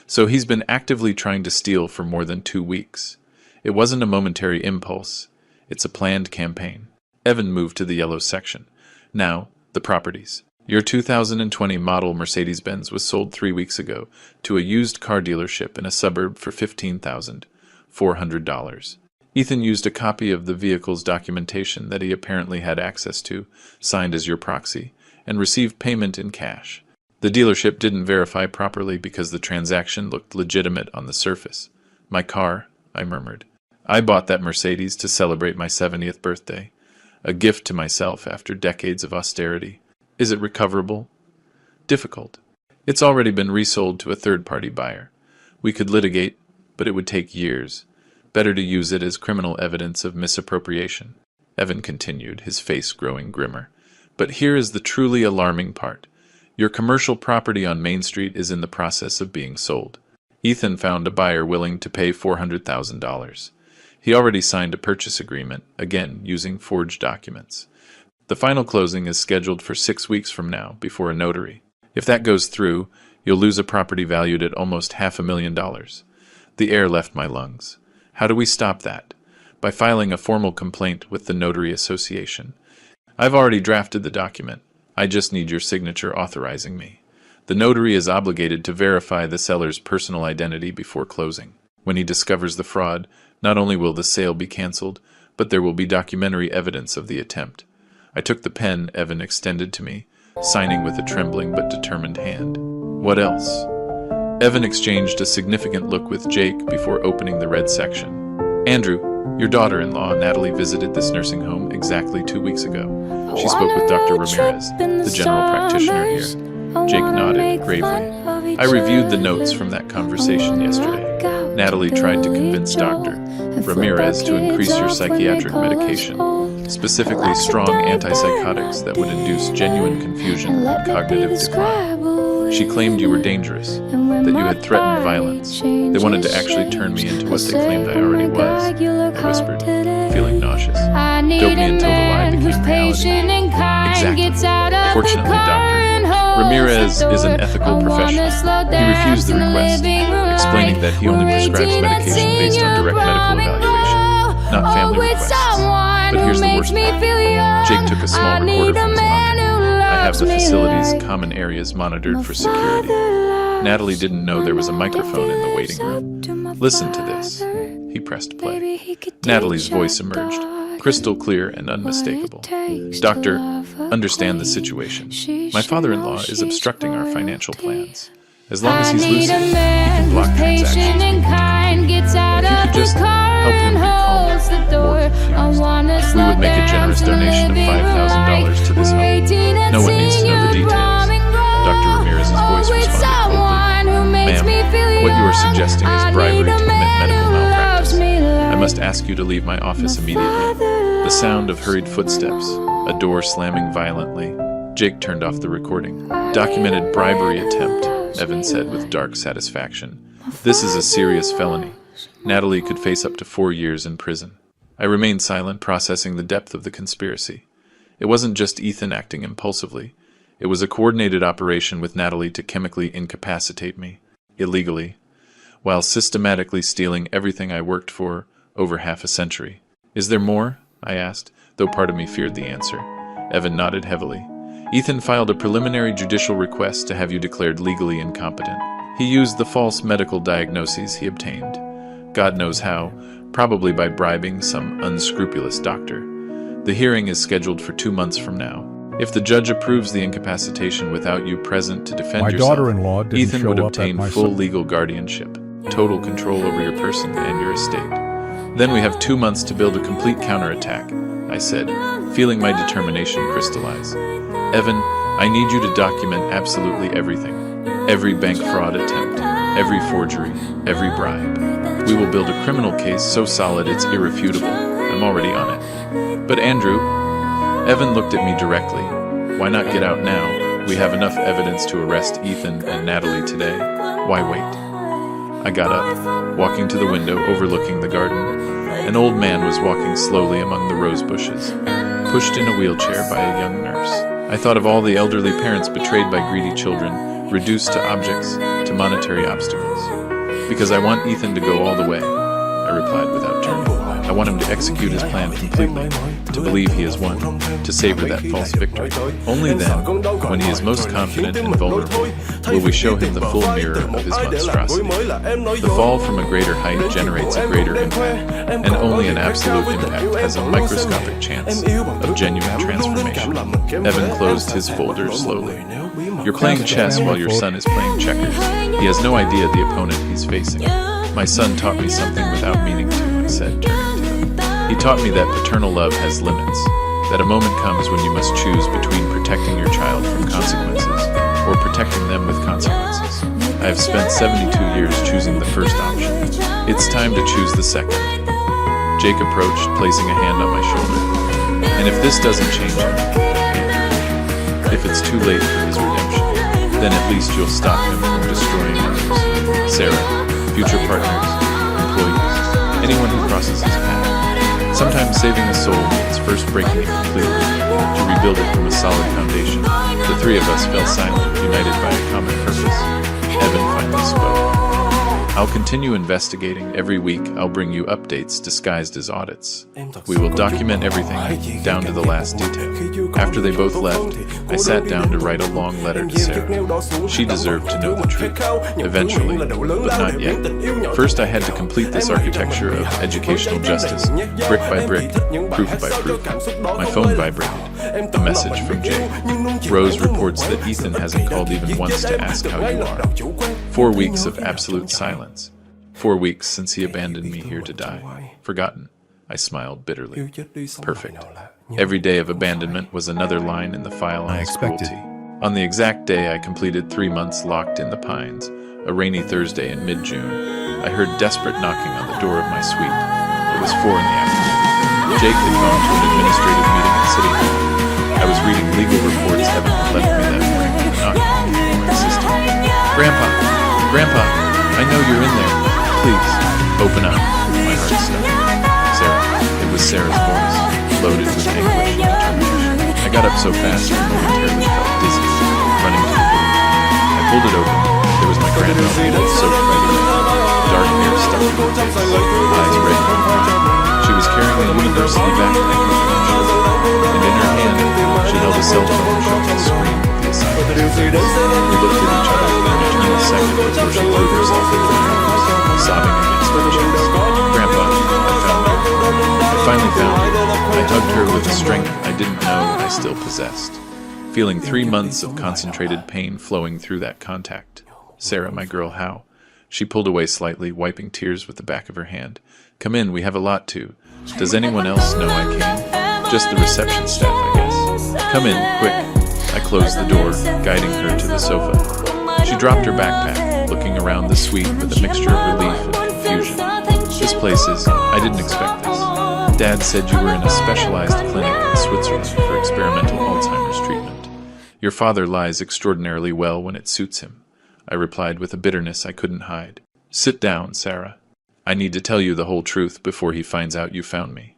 So he's been actively trying to steal for more than 2 weeks. It wasn't a momentary impulse. It's a planned campaign. Evan moved to the yellow section. Now, the properties. Your 2020 model Mercedes-Benz was sold 3 weeks ago to a used car dealership in a suburb for $15,400. Ethan used a copy of the vehicle's documentation that he apparently had access to, signed as your proxy, and received payment in cash. The dealership didn't verify properly because the transaction looked legitimate on the surface. My car, I murmured. I bought that Mercedes to celebrate my 70th birthday. A gift to myself after decades of austerity. Is it recoverable? Difficult. It's already been resold to a third-party buyer. We could litigate, but it would take years. Better to use it as criminal evidence of misappropriation. Evan continued, his face growing grimmer. But here is the truly alarming part. Your commercial property on Main Street is in the process of being sold. Ethan found a buyer willing to pay $400,000. He already signed a purchase agreement, again using forged documents. The final closing is scheduled for 6 weeks from now, before a notary. If that goes through, you'll lose a property valued at almost $500,000. The air left my lungs. How do we stop that? By filing a formal complaint with the Notary Association. I've already drafted the document. I just need your signature authorizing me. The notary is obligated to verify the seller's personal identity before closing. When he discovers the fraud, not only will the sale be canceled, but there will be documentary evidence of the attempt. I took the pen Evan extended to me, signing with a trembling but determined hand. What else? Evan exchanged a significant look with Jake before opening the red section. Andrew, your daughter-in-law, Natalie, visited this nursing home exactly 2 weeks ago. She spoke with Dr. Ramirez, the general practitioner here. Jake nodded gravely. I reviewed the notes from that conversation yesterday. Natalie tried to convince Dr. Ramirez to increase your psychiatric medication, specifically strong antipsychotics that would induce genuine confusion and cognitive decline. She claimed you were dangerous, that you had threatened violence. They wanted to actually turn me into what they claimed I already was, I whispered, feeling nauseous. Dope me until the lie became reality. Exactly. Fortunately, Dr. Ramirez is an ethical professional. He refused the request, explaining that he only prescribes medication based on direct medical evaluation, not family requests. But here's the worst part. Jake took a small recorder from his pocket. I have the facility's common areas monitored for security. Natalie didn't know there was a microphone in the waiting room. Listen to this. He pressed play. Natalie's voice emerged, crystal clear and unmistakable. Doctor, understand the situation. My father-in-law is obstructing our financial plans. As long as he's lucid, he can block transactions. If you could just help him be calmer, more confused, we would make a generous donation of $5,000 to this home. No one needs to know the details. Dr. Ramirez's voice responded coldly. Ma'am, what you are suggesting is bribery to commit medical malpractice. I must ask you to leave my office immediately. The sound of hurried footsteps, a door slamming violently. Jake turned off the recording. Documented bribery attempt, Evan said with dark satisfaction. This is a serious felony. Natalie could face up to 4 years in prison. I remained silent, processing the depth of the conspiracy. It wasn't just Ethan acting impulsively. It was a coordinated operation with Natalie to chemically incapacitate me, illegally, while systematically stealing everything I worked for over half a century. Is there more? I asked, though part of me feared the answer. Evan nodded heavily. Ethan filed a preliminary judicial request to have you declared legally incompetent. He used the false medical diagnoses he obtained. God knows how, probably by bribing some unscrupulous doctor. The hearing is scheduled for 2 months from now. If the judge approves the incapacitation without you present to defend yourself, daughter-in-law didn't Ethan show would up obtain at my full legal guardianship, total control over your person and your estate. Then we have 2 months to build a complete counterattack, I said, feeling my determination crystallize. Evan, I need you to document absolutely everything. Every bank fraud attempt, every forgery, every bribe. We will build a criminal case so solid it's irrefutable. I'm already on it. But Andrew, Evan looked at me directly. Why not get out now? We have enough evidence to arrest Ethan and Natalie today. Why wait? I got up, walking to the window overlooking the garden. An old man was walking slowly among the rose bushes, pushed in a wheelchair by a young nurse. I thought of all the elderly parents betrayed by greedy children, reduced to objects, to monetary obstacles. Because I want Ethan to go all the way, I replied without turning. I want him to execute his plan completely, to believe he has won, to savor that false victory. Only then, when he is most confident and vulnerable, will we show him the full mirror of his monstrosity. The fall from a greater height generates a greater impact, and only an absolute impact has a microscopic chance of genuine transformation. Evan closed his folder slowly. You're playing chess while your son is playing checkers. He has no idea the opponent he's facing. My son taught me something without meaning to, I said, turning to them. He taught me that paternal love has limits, that a moment comes when you must choose between protecting your child from consequences or protecting them with consequences. I have spent 72 years choosing the first option. It's time to choose the second. Jake approached, placing a hand on my shoulder. And if this doesn't change him, if it's too late for his redemption, then at least you'll stop him from destroying others. Sarah, future partners, employees, anyone who crosses his path. Sometimes saving a soul means first breaking it completely, to rebuild it from a solid foundation. The three of us fell silent, united by a common purpose. Evan finally spoke. I'll continue investigating. Every week, I'll bring you updates disguised as audits. We will document everything, down to the last detail. After they both left, I sat down to write a long letter to Sarah. She deserved to know the truth. Eventually, but not yet. First, I had to complete this architecture of educational justice, brick by brick, proof by proof. My phone vibrated. A message from Jay. Rose reports that Ethan hasn't called even once to ask how you are. 4 weeks of absolute silence. 4 weeks since he abandoned me here to die. Forgotten. I smiled bitterly. Perfect. Every day of abandonment was another line in the file on his cruelty. On the exact day I completed 3 months locked in the Pines, a rainy Thursday in mid-June, I heard desperate knocking on the door of my suite. It was 4 in the afternoon. Jake had gone to an administrative meeting at City Hall. I was reading legal reports Evan had left me that morning when he knocked on my assistant. Grandpa, I know you're in there. Please, open up. My heart stopped. Sarah. It was Sarah's voice, loaded with anguish and determination. I got up so fast I momentarily felt dizzy, running to the door. I pulled it open. There was my grandmother, soaked by the rain, dark hair stuck in her face, eyes red from crying. She was carrying a university backpack with her shoulder, and in her hand, she held a cell phone showing a screen with the assignment. We looked at each other for an eternal second before she threw herself into my arms, sobbing against my chest. Grandpa, I finally found her. I hugged her with a strength I didn't know I still possessed, feeling 3 months of concentrated pain flowing through that contact. Sarah, my girl, how? She pulled away slightly, wiping tears with the back of her hand. Come in, we have a lot to. Does anyone else know I came? Just the reception staff, I guess. Come in, quick. I closed the door, guiding her to the sofa. She dropped her backpack, looking around the suite with a mixture of relief and confusion. This place is... I didn't expect this. Dad said you were in a specialized clinic in Switzerland for experimental Alzheimer's treatment. Your father lies extraordinarily well when it suits him, I replied with a bitterness I couldn't hide. Sit down, Sarah. I need to tell you the whole truth before he finds out you found me.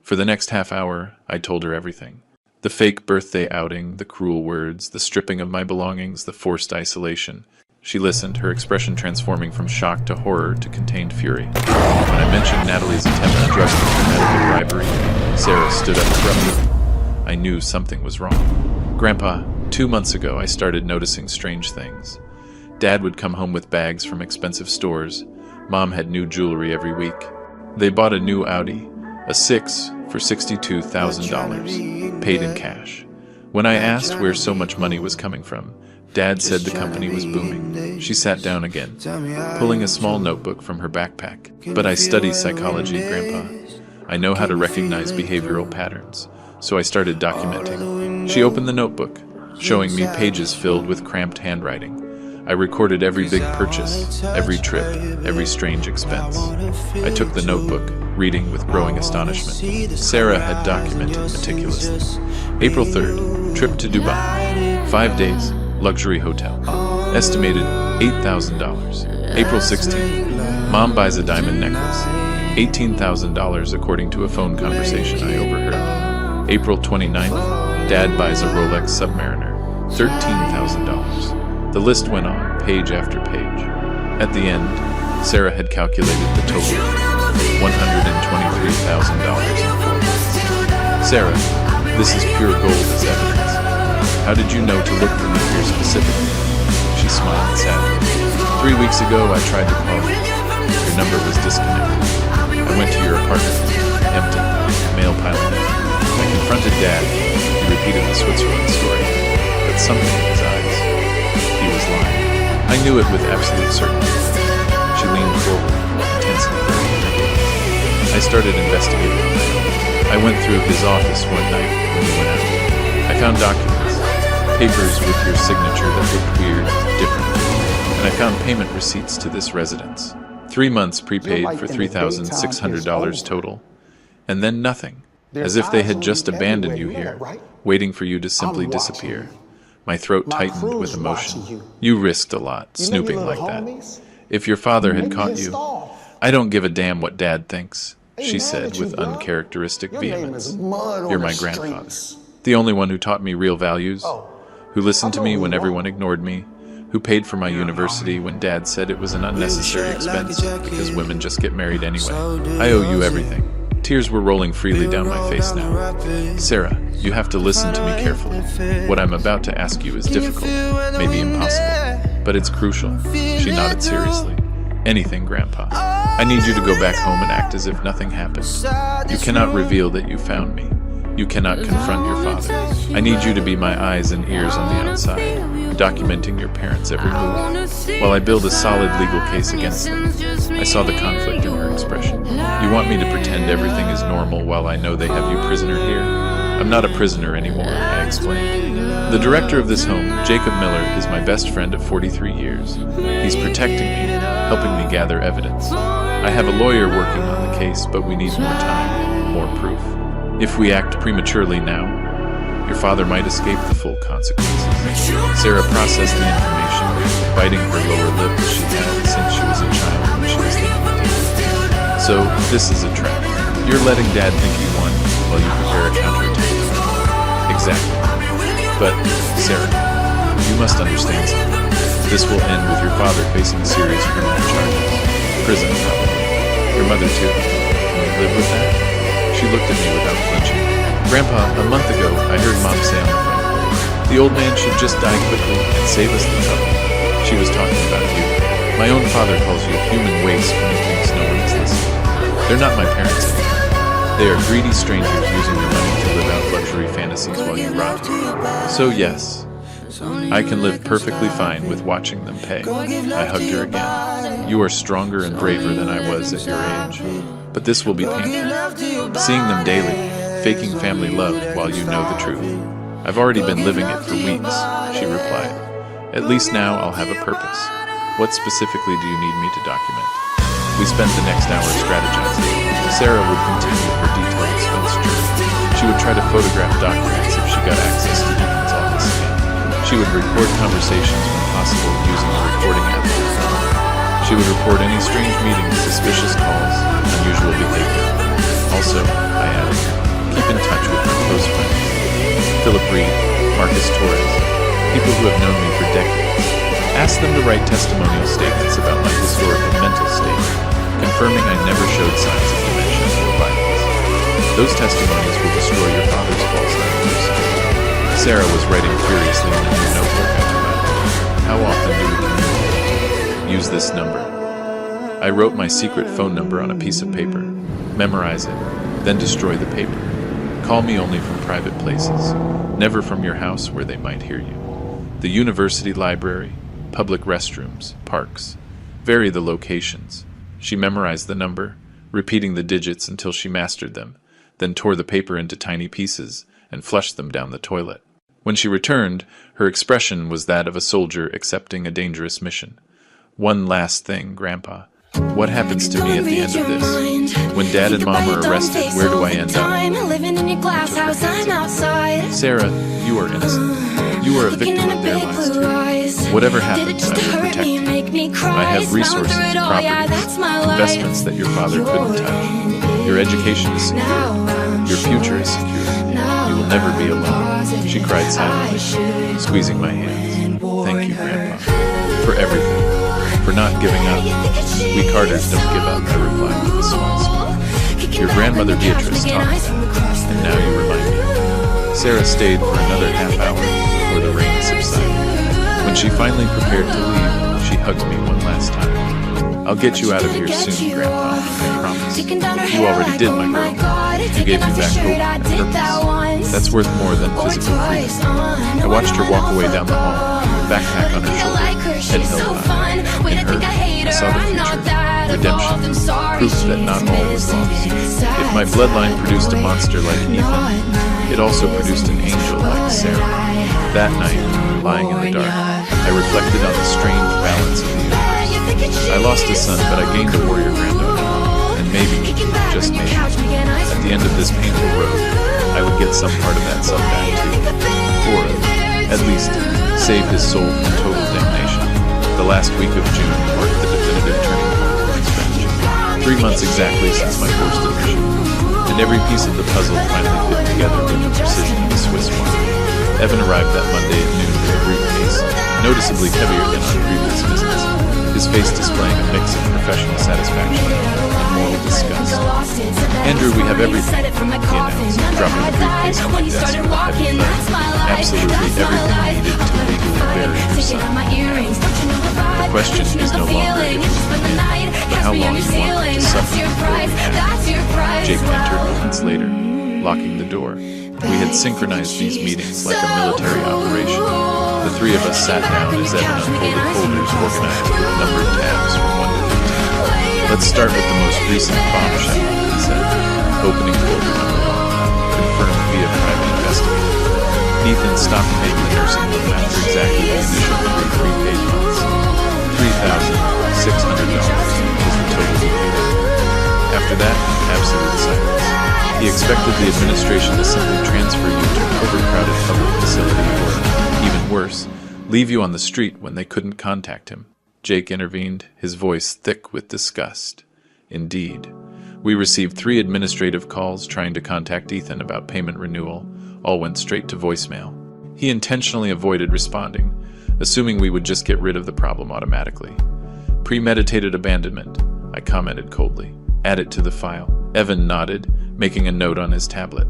For the next half hour, I told her everything. The fake birthday outing, the cruel words, the stripping of my belongings, the forced isolation. She listened, her expression transforming from shock to horror to contained fury. When I mentioned Natalie's attempt to drug me through medical bribery, Sarah stood up abruptly. I knew something was wrong. Grandpa, 2 months ago I started noticing strange things. Dad would come home with bags from expensive stores. Mom had new jewelry every week. They bought a new Audi, a 6 for $62,000, paid in cash. When I asked where so much money was coming from, Dad said the company was booming. She sat down again, pulling a small notebook from her backpack. But I study psychology, Grandpa. I know how to recognize behavioral patterns, so I started documenting. She opened the notebook, showing me pages filled with cramped handwriting. I recorded every big purchase, every trip, every strange expense. I took the notebook, reading with growing astonishment. Sarah had documented meticulously. April 3rd, trip to Dubai. 5 days, luxury hotel. Estimated $8,000. April 16th, Mom buys a diamond necklace. $18,000 according to a phone conversation I overheard. April 29th, Dad buys a Rolex Submariner. $13,000. The list went on, page after page. At the end, Sarah had calculated the total, $123,000. Sarah, this is pure gold as evidence. How did you know to look for me here specifically? She smiled sadly. 3 weeks ago, I tried to call you. Your number was disconnected. I went to your apartment, empty, mail piling up. I confronted Dad. He repeated the Switzerland story, but something in his eyes. I knew it with absolute certainty. She leaned forward, intensely burning her gaze. I started investigating on my own. I went through his office one night when he went out. I found documents, papers with your signature that looked weird, different. And I found payment receipts to this residence. 3 months prepaid for $3,600 total. And then nothing, as if they had just abandoned you here, waiting for you to simply disappear. My throat tightened with emotion. You risked a lot, snooping like that. If your father had caught you, I don't give a damn what Dad thinks, she said with uncharacteristic vehemence. You're my grandfather, the only one who taught me real values, who listened to me when everyone ignored me, who paid for my university when Dad said it was an unnecessary expense because women just get married anyway. I owe you everything. Tears were rolling freely down my face now. Sarah, you have to listen to me carefully. What I'm about to ask you is difficult, maybe impossible, but it's crucial. She nodded seriously. Anything, Grandpa. I need you to go back home and act as if nothing happened. You cannot reveal that you found me. You cannot confront your father. I need you to be my eyes and ears on the outside, documenting your parents' every move, while I build a solid legal case against them. I saw the conflict in her expression. You want me to pretend everything is normal while I know they have you prisoner here? I'm not a prisoner anymore, I explained. The director of this home, Jacob Miller, is my best friend of 43 years. He's protecting me, helping me gather evidence. I have a lawyer working on the case, but we need more time, more proof. If we act prematurely now, your father might escape the full consequences. Sarah processed the information, biting her lower lip as she had since she was a child when she was thinking of it. So, this is a trap. You're letting Dad think you won while you prepare a counterattack. Exactly. But, Sarah, you must understand something. This will end with your father facing serious criminal charges. Prison, probably. Your mother, too. Can you live with that? She looked at me without flinching. Grandpa, a month ago, I heard Mom say on the phone, the old man should just die quickly and save us the trouble. She was talking about you. My own father calls you human waste when he thinks no one is listening. They're not my parents anymore. They are greedy strangers using your money to live out luxury fantasies while you rot. So yes, I can live perfectly fine with watching them pay. I hugged her again. You are stronger and braver than I was at your age. But this will be painful. Seeing them daily, faking family love while you know the truth. I've already been living it for weeks, she replied. At least now I'll have a purpose. What specifically do you need me to document? We spent the next hour strategizing. Sarah would continue her detailed expense journey. She would try to photograph documents if she got access to Ethan's office again. She would record conversations when possible using the recording app. She would report any strange meetings, suspicious calls, unusual behavior. Also, I added, keep in touch with my close friends. Philip Reed, Marcus Torres, people who have known me for decades. Ask them to write testimonial statements about my historical mental state, confirming I never showed signs of dementia or violence. Those testimonies will destroy your father's false diagnosis. Sarah was writing furiously in a new notebook I took out. How often do we communicate? Use this number. I wrote my secret phone number on a piece of paper. Memorize it, then destroy the paper. Call me only from private places, never from your house where they might hear you. The university library, public restrooms, parks. Vary the locations. She memorized the number, repeating the digits until she mastered them, then tore the paper into tiny pieces and flushed them down the toilet. When she returned, her expression was that of a soldier accepting a dangerous mission. One last thing, Grandpa. What happens to me at the end of this? When Dad and Mom are arrested, where do I end up? Sarah, you are innocent. You are a victim of their lies too. Whatever happens, I will protect you. I have resources, properties, investments that your father couldn't touch. Your education is secure. Your future is secure. You will never be alone. She cried silently, squeezing my hands. Thank you, Grandpa, for everything. For not giving up. We Carters don't give up, I replied with a small smile. Your grandmother Beatrice taught me that, and now you remind me. Sarah stayed for another half hour before the rain subsided. When she finally prepared to leave, she hugged me one last time. I'll get you out of here soon, Grandpa, I promise. You already did, my girl. You gave me back hope and purpose. That's worth more than physical freedom. I watched her walk away down the hall, backpack on her shoulder. head held high. In her, I saw the future, redemption, proof that not all was lost. If my bloodline produced a monster like Ethan, it also produced an angel like Sarah. That night, lying in the dark, I reflected on the strange balance of the universe. I lost a son, but I gained a warrior granddaughter. And maybe, just maybe, at the end of this painful road, I would get some part of that son back too. Or, at least, save his soul from total damnation. The last week of June marked the definitive turning point for my strategy. 3 months exactly since my forced admission, and every piece of the puzzle finally fit together with the precision of a Swiss watch. Evan arrived that Monday at noon with a briefcase, noticeably heavier than on previous visits, his face displaying a mix of professional satisfaction and moral disgust. "Andrew, we have everything," he announced, dropping the briefcase on my desk with a heavy thud. "Absolutely everything needed to legally bury your son. The question is no longer if, but how long you want him to suffer before we have." Jake entered moments later, locking the door. We had synchronized these meetings like a military operation. The three of us sat down as Evan unfolded folders organized with numbered tabs from 1 to 15. "Let's start with the most recent bombshell," he said, opening folder number 1, confirmed via private investigator. Ethan stopped paying the nursing home after exactly the initial 3 prepaid months. $3,600 was the total he paid out. After that, absolute silence. He expected the administration to simply transfer you to an overcrowded public facility or, even worse, leave you on the street when they couldn't contact him. Jake intervened, his voice thick with disgust. "Indeed. We received 3 administrative calls trying to contact Ethan about payment renewal. All went straight to voicemail. He intentionally avoided responding, assuming we would just get rid of the problem automatically. Premeditated abandonment," I commented coldly. "Add it to the file." Evan nodded, making a note on his tablet.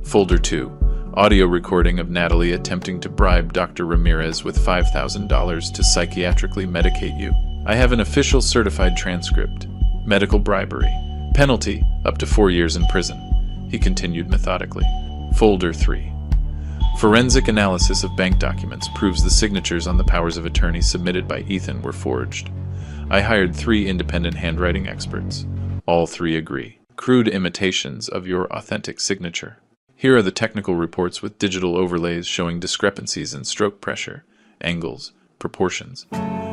Folder 2, audio recording of Natalie attempting to bribe Dr. Ramirez with $5,000 to psychiatrically medicate you. "I have an official certified transcript. Medical bribery. Penalty, up to 4 years in prison," he continued methodically. Folder 3. Forensic analysis of bank documents proves the signatures on the powers of attorney submitted by Ethan were forged. I hired 3 independent handwriting experts. All 3 agree. Crude imitations of your authentic signature. Here are the technical reports with digital overlays showing discrepancies in stroke pressure, angles, proportions.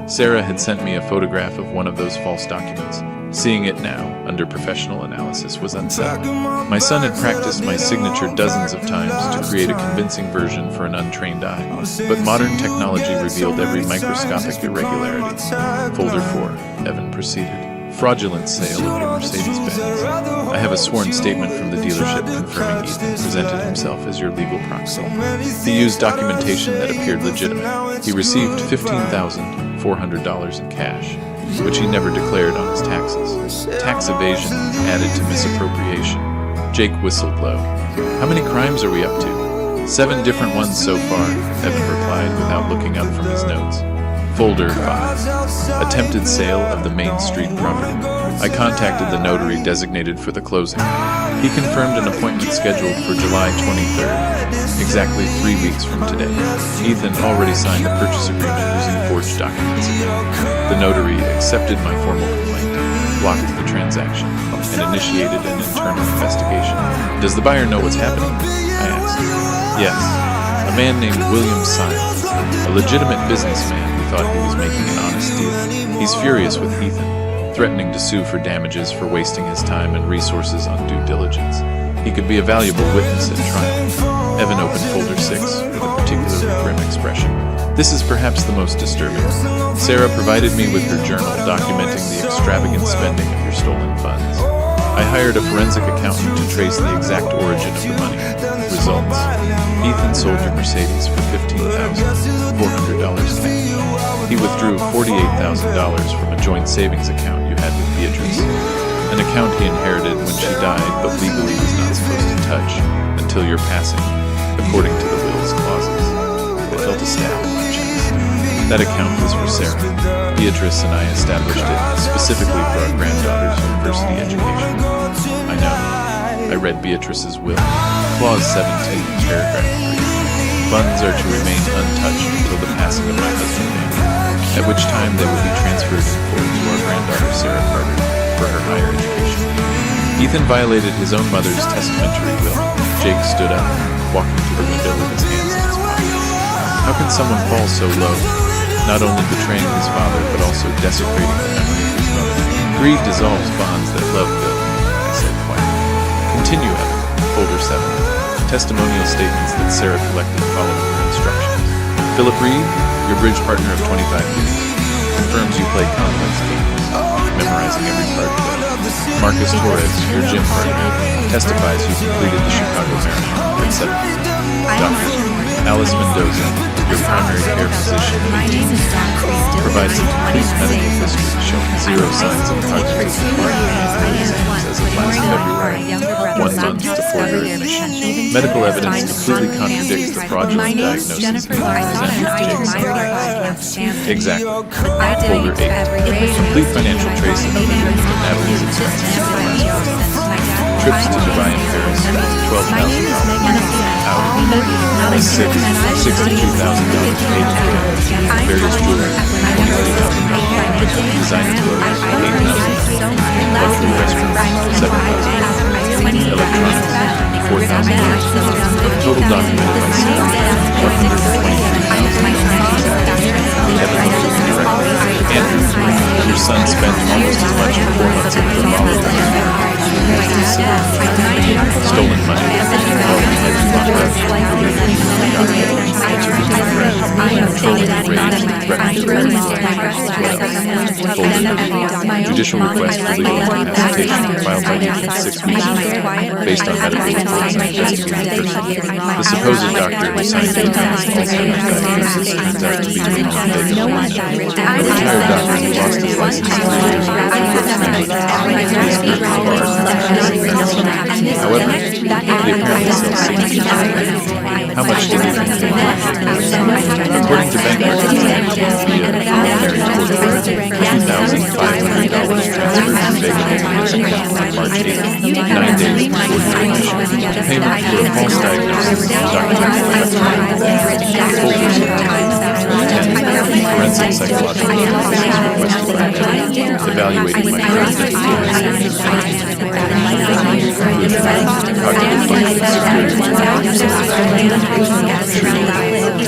Sarah had sent me a photograph of one of those false documents. Seeing it now, under professional analysis, was unsettling. My son had practiced my signature dozens of times to create a convincing version for an untrained eye, but modern technology revealed every microscopic irregularity. Folder 4, Evan proceeded. Fraudulent sale of your Mercedes-Benz. I have a sworn statement from the dealership confirming Ethan presented himself as your legal proxy. He used documentation that appeared legitimate. He received $15,400 in cash, which he never declared on his taxes. Tax evasion added to misappropriation. Jake whistled low. "How many crimes are we up to?" 7 different ones so far, Evan replied without looking up from his notes. Folder 5. Attempted sale of the Main Street property. I contacted the notary designated for the closing. He confirmed an appointment scheduled for July 23rd, exactly 3 weeks from today. Ethan already signed the purchase agreement using forged documents. The notary accepted my formal complaint, blocked the transaction, and initiated an internal investigation. "Does the buyer know what's happening?" I asked. "Yes. A man named William Symes, a legitimate businessman who thought he was making an honest deal. He's furious with Ethan, threatening to sue for damages for wasting his time and resources on due diligence. He could be a valuable witness at trial." Evan opened folder 6 with a particularly grim expression. "This is perhaps the most disturbing. Sarah provided me with her journal documenting the extravagant spending of your stolen funds. I hired a forensic accountant to trace the exact origin of the money. Results: Ethan sold your Mercedes for $15,400 cash. He withdrew $48,000 from a joint savings account you had with Beatrice, an account he inherited when she died but legally was not supposed to touch until your passing, according to the will's clauses." I felt a stab in my chest. That account was for Sarah. Beatrice and I established it specifically for our granddaughter's university education. I know. I read Beatrice's will. Clause 17, paragraph 3. Funds are to remain untouched until the passing of my husband. at which time they will be transferred in full to our granddaughter Sarah Carter for her higher education. Ethan violated his own mother's testamentary will. Jake stood up, walking to the window with his hands in his pockets. How can someone fall so low, not only betraying his father, but also desecrating the memory of his mother? Greed dissolves bonds that love build, I said quietly. Continue, Evan. Folder 7. Testimonial statements that Sarah collected following her instructions. Philip Reed, your bridge partner of 25 years, confirms you play complex games, memorizing every card play. Marcus Torres, your gym partner, testifies you completed the Chicago Marathon, etc. Doctor Alice Mendoza, your primary care physician, provides a complete medical history showing zero signs of cognitive exams as of last February, 1 month before your admission. Medical evidence completely contradicts the fraudulent diagnosis presented. Exactly. Folder 8. Complete financial tracing of Natalie's expenses for the last month. Trips to Dubai and Paris, $12,000. Audi A6, $62,000 paid in cash. Various jewelry, $23,000. Designer clothes, $8,000. Luxury restrooms, $7,000. Electronics, $4,000. Total documented by Sarah, $123,000. Evan, Andrew, your son spent almost as much in 4 months of frivolity. Stolen money. Judicial request for legal incapacitation filed by Ethan 6 weeks ago, based on medical reports and investigations. The supposed doctor who signed Ethan's Alzheimer's diagnosis turns out to be Ramon Davis, a retired doctor who lost his license However, he apparently sells signatures. How much did Ethan pay? According to bank records, via voluntary court $2,500 transferred from Vegas on March 8th, 9 days before his admission. Payment for a false diagnosis, documented folders of 10 forensic psychological evaluation request for identity, evaluating my current cognitive function,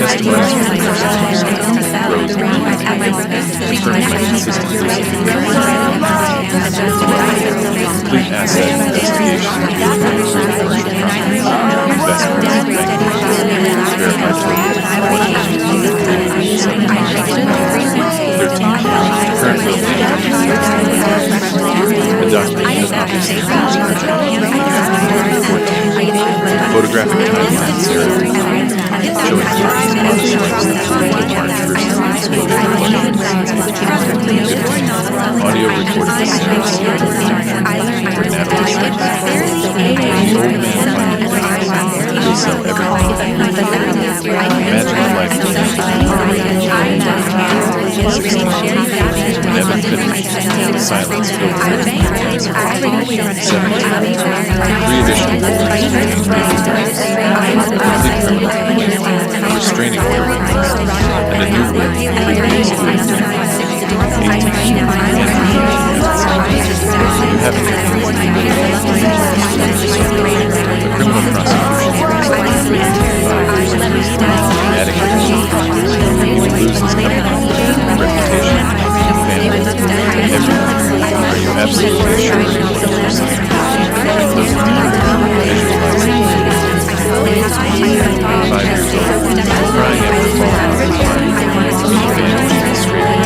testimonies from Rose confirming my consistent complete asset investigation of photographic timeline Sarah showing audio recording of Sarah where Natalie said the old man will sell everything. Imagine a life when Evan finished, silence filled the room. 17. 3 additional a restraining order and a new will. 18. You haven't a criminal prosecution. Adding he would lose his company, reputation, family, everything. Are you absolutely sure of what you're saying? Closing visualizing. 5 years old, crying after falling off the car, to meet family and screaming.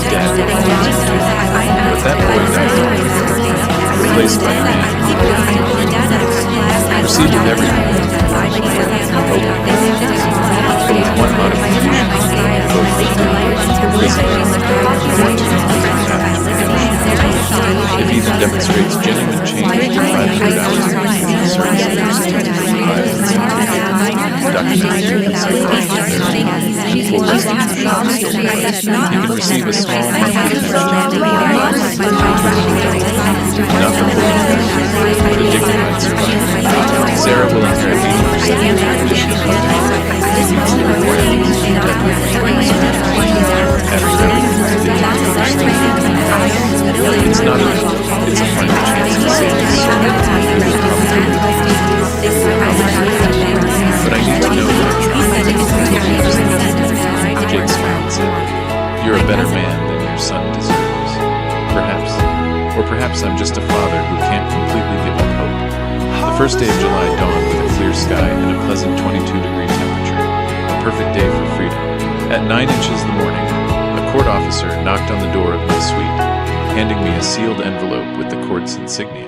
Dad, but that boy died, replaced by a man. Proceed with everything. Hope. But with one modification. If Ethan demonstrates genuine change in $500 service you can receive a small monthly pension. Not for but a dignified survival. Sarah will inherit 80% of the condition of funding. It's not a it's a final chance to save his soul. But I need to know that I'm trying. Jake smiled and said, "You're a better man than your son deserves. Perhaps. Or perhaps I'm just a father who can't completely give up hope." The first day of July dawned with a clear sky and a pleasant 22-degree temperature. A perfect day for freedom. At 9 inches in the morning, a court officer knocked on the door of my suite, handing me a sealed envelope with the court's insignia.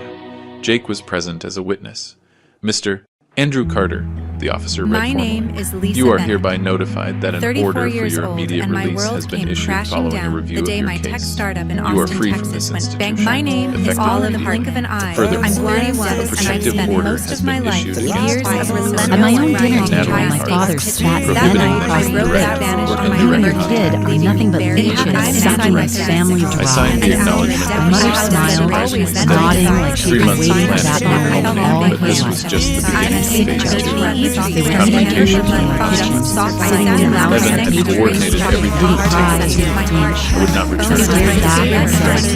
Jake was present as a witness. "Mr. Andrew Carter," the officer read formally. My name is Lisa "You are Bennett, hereby notified that an 34 order for years your old, immediate and my release world has been came issued crashing following a down review the of day your my tech case. startup in You are Austin, free from this Texas went institution. bang. My name is Effective all in the review. blink of an eye. Furthermore, I'm 31 a and I've protective spent order most has of my been life issued with against years my of client, relentless At my own dinner writing, table, my tri-state father kitchen. sat That prohibiting night, them I from wrote that directing vanished or on my You and indirecting your paper, kid are leaving nothing but buried leeches in sucking my my family I dry. signed the acknowledgement My mother of smiled, surprisingly steady. nodding like she'd 3 been months of waiting for planning that had moment all culminated, her but this life. was just the beginning of phase 2. They were Communication sitting from my in customers. sitting down Evan at had pages coordinated everything to take place. I would not return to stared back and said,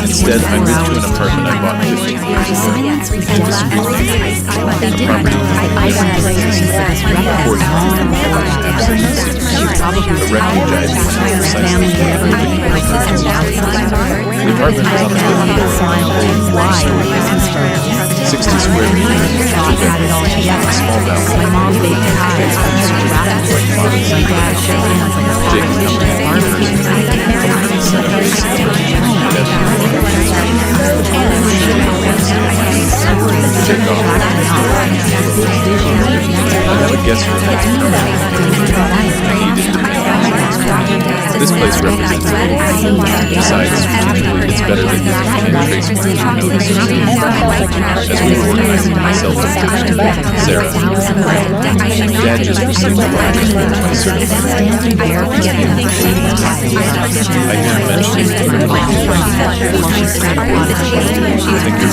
Instead, I moved to an apartment I bought 15 years ago. silence was desperate. They The didn't property know was I was placed in this according to record. the report's absolute secrecy. She probably A refuge I had chosen family precisely never for did her emergency. The apartment was on the I floor smiled too wide when Christmas started. 60 square meters, God had it all together. small balcony. My mom baked pies for Mr. Rappaport. My dad shook hands like a Jake would come to me in person, comfortably settled. Check off. I have a guest room that's This place represents me. Besides, it's better that you can't trace me to know this. As we were organizing myself and Sarah, Dad just received a wire from my circuit. I hear him mentioning the critical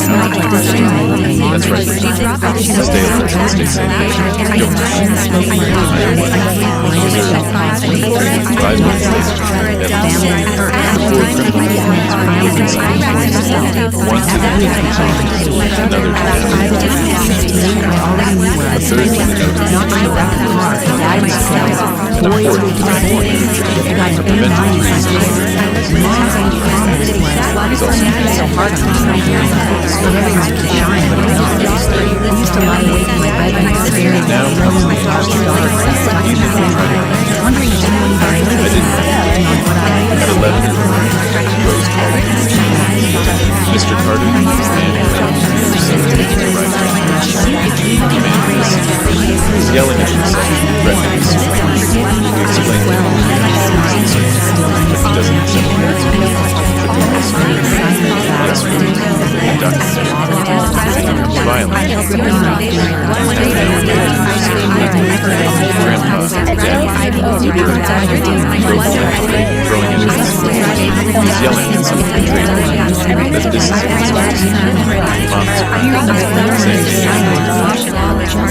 I think you're coming. That's right. Stay alert and stay safe. Don't push. No matter what. 5 minutes later, Evan said, "4 criminals inside one to the another to the a third to the and a fourth to the a preventive reason is also So hard on everyone to shine, but I used to lie awake in my bedroom staring now at comes the my interesting daughter, wondering if anyone I didn't on what I At 11 in the morning, Rose called me. "Mr. Carter, the man who comes to your son taking a ride down the street." The man was yelling at himself, threatening to sue. He explained that he is but he doesn't accept the answer. Last week, the doctor he becomes violent. Grandpa, Dad, throwing at his he's yelling at some of the traders that this is his mom's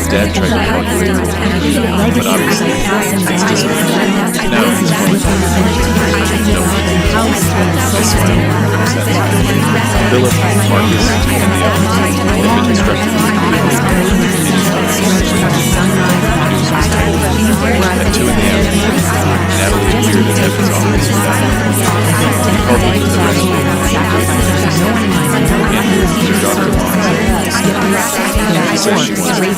Dad tried to talk away from him, but obviously it's disappointing. Now he's going to I smiled upset. Philip, Marcus, and the others had been instructed to news was told. At 2 a.m., Natalie appeared at Evan's office without he called me to the rescue and their daughter She said she wants to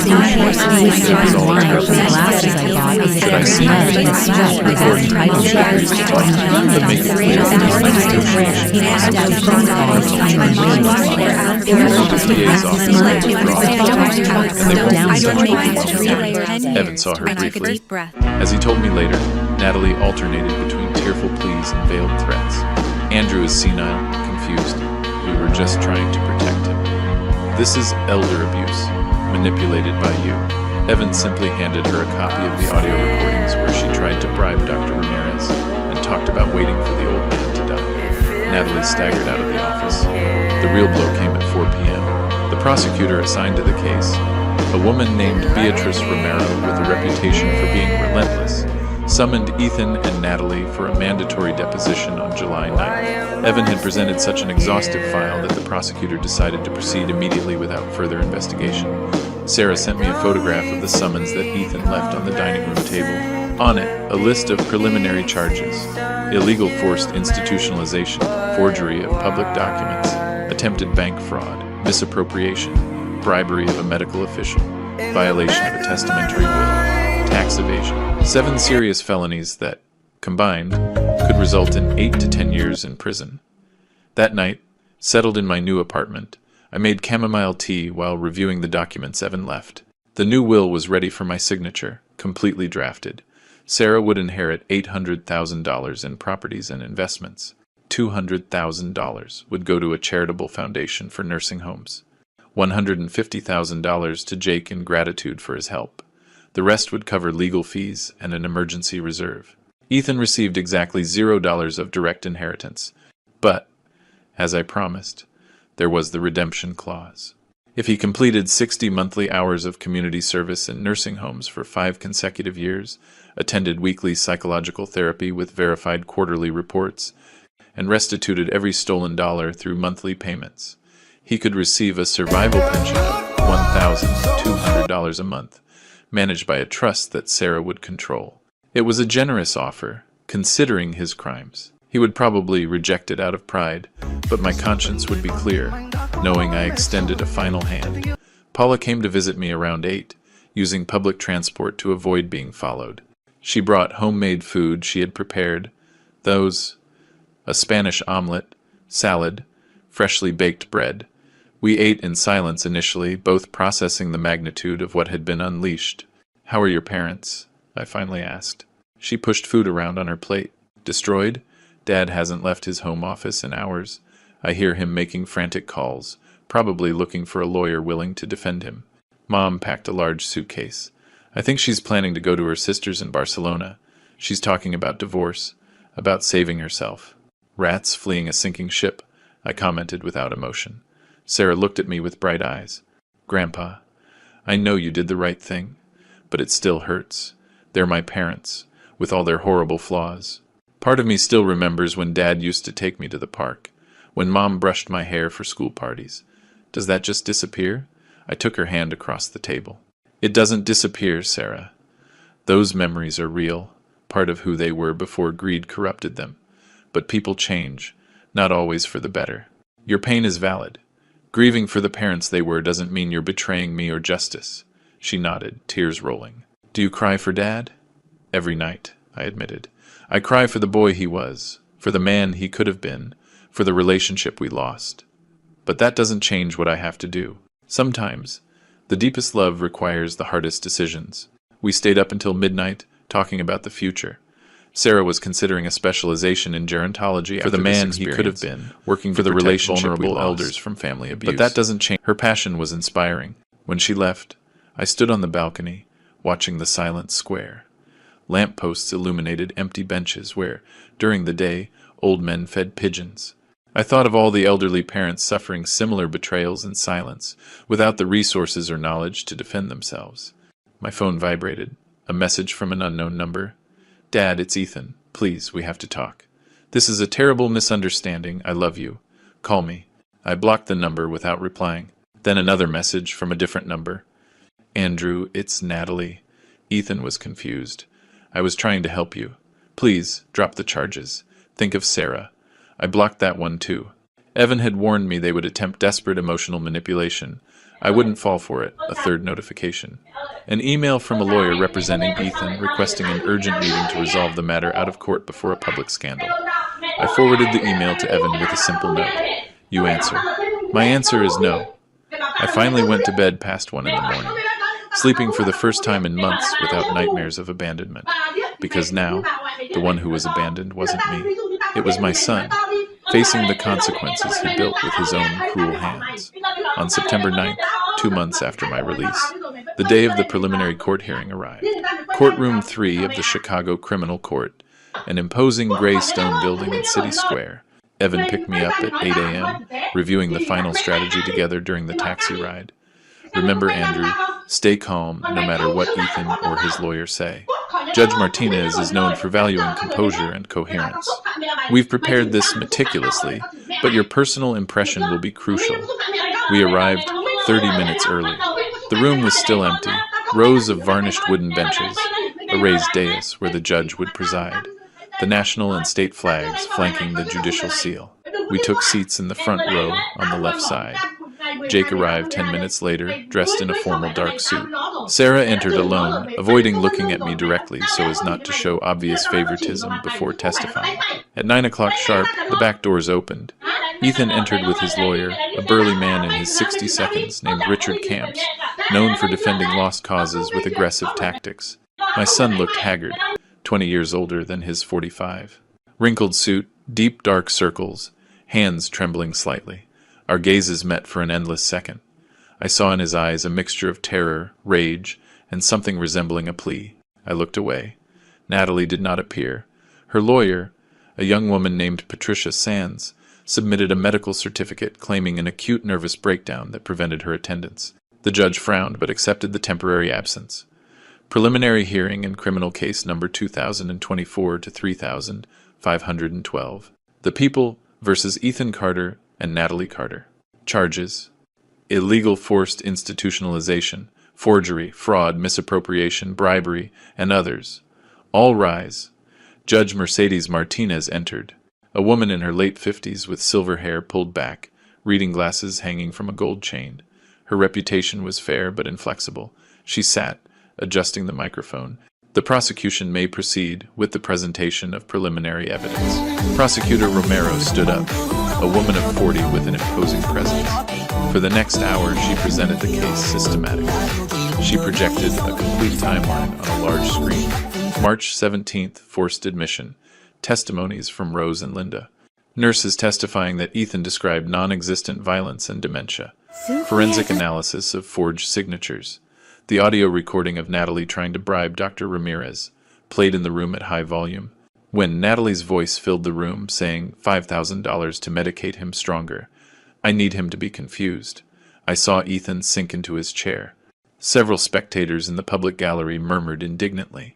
should I see before he agrees to talk, but make it clear that there's no negotiation. Evan saw her briefly. As he told me later, Natalie alternated between tearful pleas and veiled threats. Andrew is senile, confused. We were just trying to protect him. This is elder abuse, manipulated by you. Evan simply handed her a copy of the audio recordings where she tried to bribe Dr. Ramirez and talked about waiting for the old man to die. Natalie staggered out of the office. The real blow came at 4 p.m. The prosecutor assigned to the case, a woman named Beatrice Romero with a reputation for being relentless, summoned Ethan and Natalie for a mandatory deposition on July 9th. Evan had presented such an exhaustive file that the prosecutor decided to proceed immediately without further investigation. Sarah sent me a photograph of the summons that Ethan left on the dining room table. On it, a list of preliminary charges: illegal forced institutionalization, forgery of public documents, attempted bank fraud, misappropriation, bribery of a medical official, violation of a testamentary will, tax evasion. 7 serious felonies that, combined, could result in 8 to 10 years in prison. That night, settled in my new apartment, I made chamomile tea while reviewing the documents Evan left. The new will was ready for my signature, completely drafted. Sarah would inherit $800,000 in properties and investments. $200,000 would go to a charitable foundation for nursing homes. $150,000 to Jake in gratitude for his help. The rest would cover legal fees and an emergency reserve. Ethan received exactly $0 of direct inheritance. But, as I promised, there was the redemption clause. If he completed 60 monthly hours of community service in nursing homes for 5 consecutive years, attended weekly psychological therapy with verified quarterly reports, and restituted every stolen dollar through monthly payments, he could receive a survival pension of $1,200 a month, managed by a trust that Sarah would control. It was a generous offer, considering his crimes. He would probably reject it out of pride, but my conscience would be clear, knowing I extended a final hand. Paula came to visit me around 8, using public transport to avoid being followed. She brought homemade food she had prepared, a Spanish omelet, salad, freshly baked bread. We ate in silence initially, both processing the magnitude of what had been unleashed. "How are your parents?" I finally asked. She pushed food around on her plate. "Destroyed? Dad hasn't left his home office in hours. I hear him making frantic calls, probably looking for a lawyer willing to defend him. Mom packed a large suitcase. I think she's planning to go to her sister's in Barcelona. She's talking about divorce, about saving herself." "Rats fleeing a sinking ship," I commented without emotion. Sarah looked at me with bright eyes. "Grandpa, I know you did the right thing, but it still hurts. They're my parents, with all their horrible flaws. Part of me still remembers when Dad used to take me to the park, when Mom brushed my hair for school parties. Does that just disappear?" I took her hand across the table. "It doesn't disappear, Sarah. Those memories are real, part of who they were before greed corrupted them. But people change, not always for the better. Your pain is valid. Grieving for the parents they were doesn't mean you're betraying me or justice." She nodded, tears rolling. "Do you cry for Dad?" "Every night," I admitted. "I cry for the boy he was, for the man he could have been, for the relationship we lost. But that doesn't change what I have to do. Sometimes, the deepest love requires the hardest decisions." We stayed up until midnight, talking about the future. Sarah was considering a specialization in gerontology for the man he could have been, working for the relationship vulnerable elders from family abuse. But that doesn't change. Her passion was inspiring. When she left, I stood on the balcony, watching the silent square. Lampposts illuminated empty benches where, during the day, old men fed pigeons. I thought of all the elderly parents suffering similar betrayals in silence, without the resources or knowledge to defend themselves. My phone vibrated. A message from an unknown number. "Dad, it's Ethan. Please, we have to talk. This is a terrible misunderstanding. I love you. Call me." I blocked the number without replying. Then another message from a different number. "Andrew, it's Natalie." Ethan was confused. "I was trying to help you. Please, drop the charges. Think of Sarah." I blocked that one too. Evan had warned me they would attempt desperate emotional manipulation. I wouldn't fall for it. A third notification. An email from a lawyer representing Ethan requesting an urgent meeting to resolve the matter out of court before a public scandal. I forwarded the email to Evan with a simple note. "You answer." My answer is no. I finally went to bed past 1 in the morning, sleeping for the first time in months without nightmares of abandonment. Because now, the one who was abandoned wasn't me. It was my son, facing the consequences he built with his own cruel hands. On September 9th, 2 months after my release, the day of the preliminary court hearing arrived. Courtroom 3 of the Chicago Criminal Court, an imposing gray stone building in City Square. Evan picked me up at 8 a.m., reviewing the final strategy together during the taxi ride. "Remember, Andrew, stay calm no matter what Ethan or his lawyer say. Judge Martinez is known for valuing composure and coherence. We've prepared this meticulously, but your personal impression will be crucial. We arrived 30 minutes early. The room was still empty, rows of varnished wooden benches, a raised dais where the judge would preside, the national and state flags flanking the judicial seal. We took seats in the front row on the left side. Jake arrived 10 minutes later, dressed in a formal dark suit. Sarah entered alone, avoiding looking at me directly so as not to show obvious favoritism before testifying. At 9 o'clock sharp, the back doors opened. Ethan entered with his lawyer, a burly man in his 60 seconds named Richard Camps, known for defending lost causes with aggressive tactics. My son looked haggard, 20 years older than his 45. Wrinkled suit, deep dark circles, hands trembling slightly. Our gazes met for an endless second. I saw in his eyes a mixture of terror, rage, and something resembling a plea. I looked away. Natalie did not appear. Her lawyer, a young woman named Patricia Sands, submitted a medical certificate claiming an acute nervous breakdown that prevented her attendance. The judge frowned but accepted the temporary absence. Preliminary hearing in criminal case number 2024 to 3512. The People versus Ethan Carter and Natalie Carter. Charges: illegal forced institutionalization, forgery, fraud, misappropriation, bribery, and others. All rise. Judge Mercedes Martinez entered, a woman in her late 50s with silver hair pulled back, reading glasses hanging from a gold chain. Her reputation was fair but inflexible. She sat, adjusting the microphone. The prosecution may proceed with the presentation of preliminary evidence. Prosecutor Romero stood up, a woman of 40 with an imposing presence. For the next hour, she presented the case systematically. She projected a complete timeline on a large screen. March 17th, forced admission. Testimonies from Rose and Linda. Nurses testifying that Ethan described non-existent violence and dementia. Forensic analysis of forged signatures. The audio recording of Natalie trying to bribe Dr. Ramirez, played in the room at high volume. When Natalie's voice filled the room, saying $5,000 to medicate him stronger, I need him to be confused. I saw Ethan sink into his chair. Several spectators in the public gallery murmured indignantly.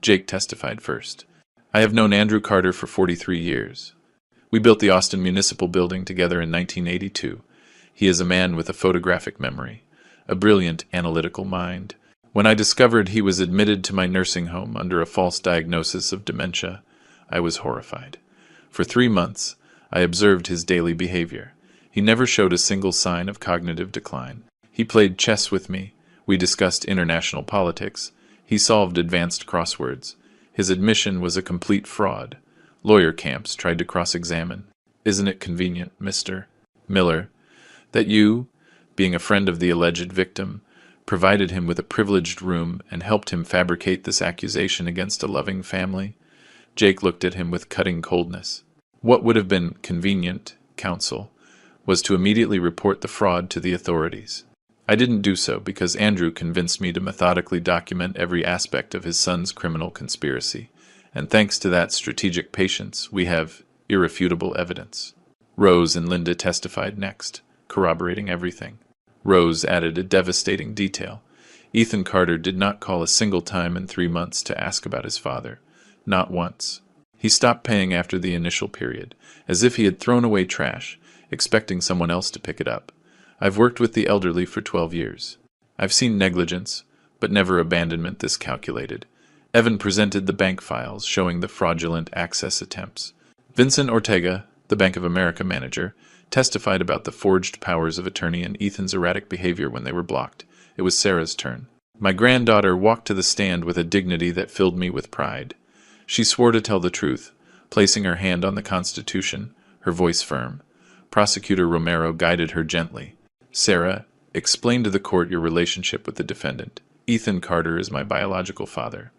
Jake testified first. I have known Andrew Carter for 43 years. We built the Austin Municipal Building together in 1982. He is a man with a photographic memory, a brilliant analytical mind. When I discovered he was admitted to my nursing home under a false diagnosis of dementia, I was horrified. For 3 months, I observed his daily behavior. He never showed a single sign of cognitive decline. He played chess with me. We discussed international politics. He solved advanced crosswords. His admission was a complete fraud. Lawyer Camps tried to cross-examine. Isn't it convenient, Mr. Miller, that you, being a friend of the alleged victim, provided him with a privileged room and helped him fabricate this accusation against a loving family? Jake looked at him with cutting coldness. What would have been convenient, counsel, was to immediately report the fraud to the authorities. I didn't do so because Andrew convinced me to methodically document every aspect of his son's criminal conspiracy, and thanks to that strategic patience, we have irrefutable evidence. Rose and Linda testified next, corroborating everything. Rose added a devastating detail. Ethan Carter did not call a single time in 3 months to ask about his father. Not once. He stopped paying after the initial period, as if he had thrown away trash, expecting someone else to pick it up. I've worked with the elderly for 12 years. I've seen negligence, but never abandonment this calculated. Evan presented the bank files showing the fraudulent access attempts. Vincent Ortega, the Bank of America manager, testified about the forged powers of attorney and Ethan's erratic behavior when they were blocked. It was Sarah's turn. My granddaughter walked to the stand with a dignity that filled me with pride. She swore to tell the truth, placing her hand on the Constitution, her voice firm. Prosecutor Romero guided her gently. Sarah, explain to the court your relationship with the defendant. Ethan Carter is my biological father.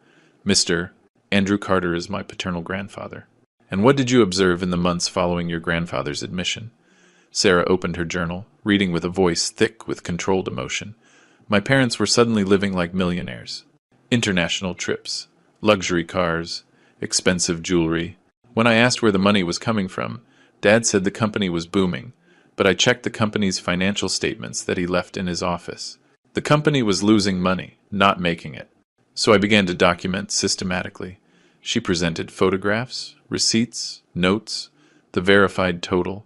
Mr. Andrew Carter is my paternal grandfather. And what did you observe in the months following your grandfather's admission? Sarah opened her journal, reading with a voice thick with controlled emotion. My parents were suddenly living like millionaires. International trips, luxury cars, expensive jewelry. When I asked where the money was coming from, Dad said the company was booming, but I checked the company's financial statements that he left in his office. The company was losing money, not making it. So I began to document systematically. She presented photographs, receipts, notes, the verified total,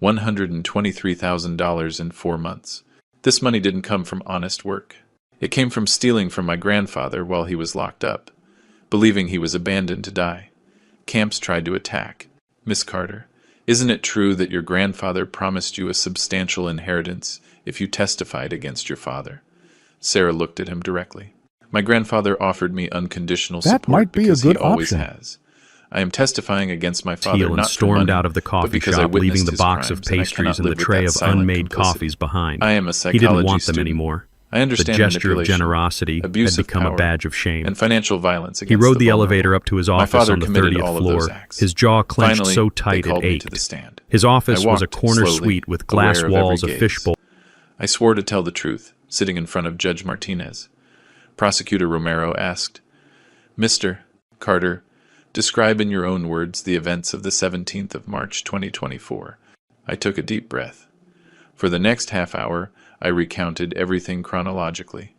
$123,000 in 4 months. This money didn't come from honest work. It came from stealing from my grandfather while he was locked up, believing he was abandoned to die. Camps tried to attack. Miss Carter, isn't it true that your grandfather promised you a substantial inheritance if you testified against your father? Sarah looked at him directly. My grandfather offered me unconditional support because he always has. I am testifying against my father not for money, stormed out of the coffee shop, leaving the box of pastries and the tray of unmade coffees behind. I am a psychology He didn't want them student. anymore. I understand The gesture of manipulation, generosity abuse had of become a power, badge of shame. and financial violence He against rode the vulnerable. elevator up to his My office father on the committed 30th all of those floor. acts. His jaw clenched Finally, so they tight called it me to the ached. stand. His office I was a walked corner slowly, suite with glass aware of every walls of gaze. fishbowl. I swore to tell the truth, sitting in front of Judge Martinez. Prosecutor Romero asked, Mr. Carter, describe in your own words the events of the 17th of March 2024. I took a deep breath. For the next half hour, I recounted everything chronologically.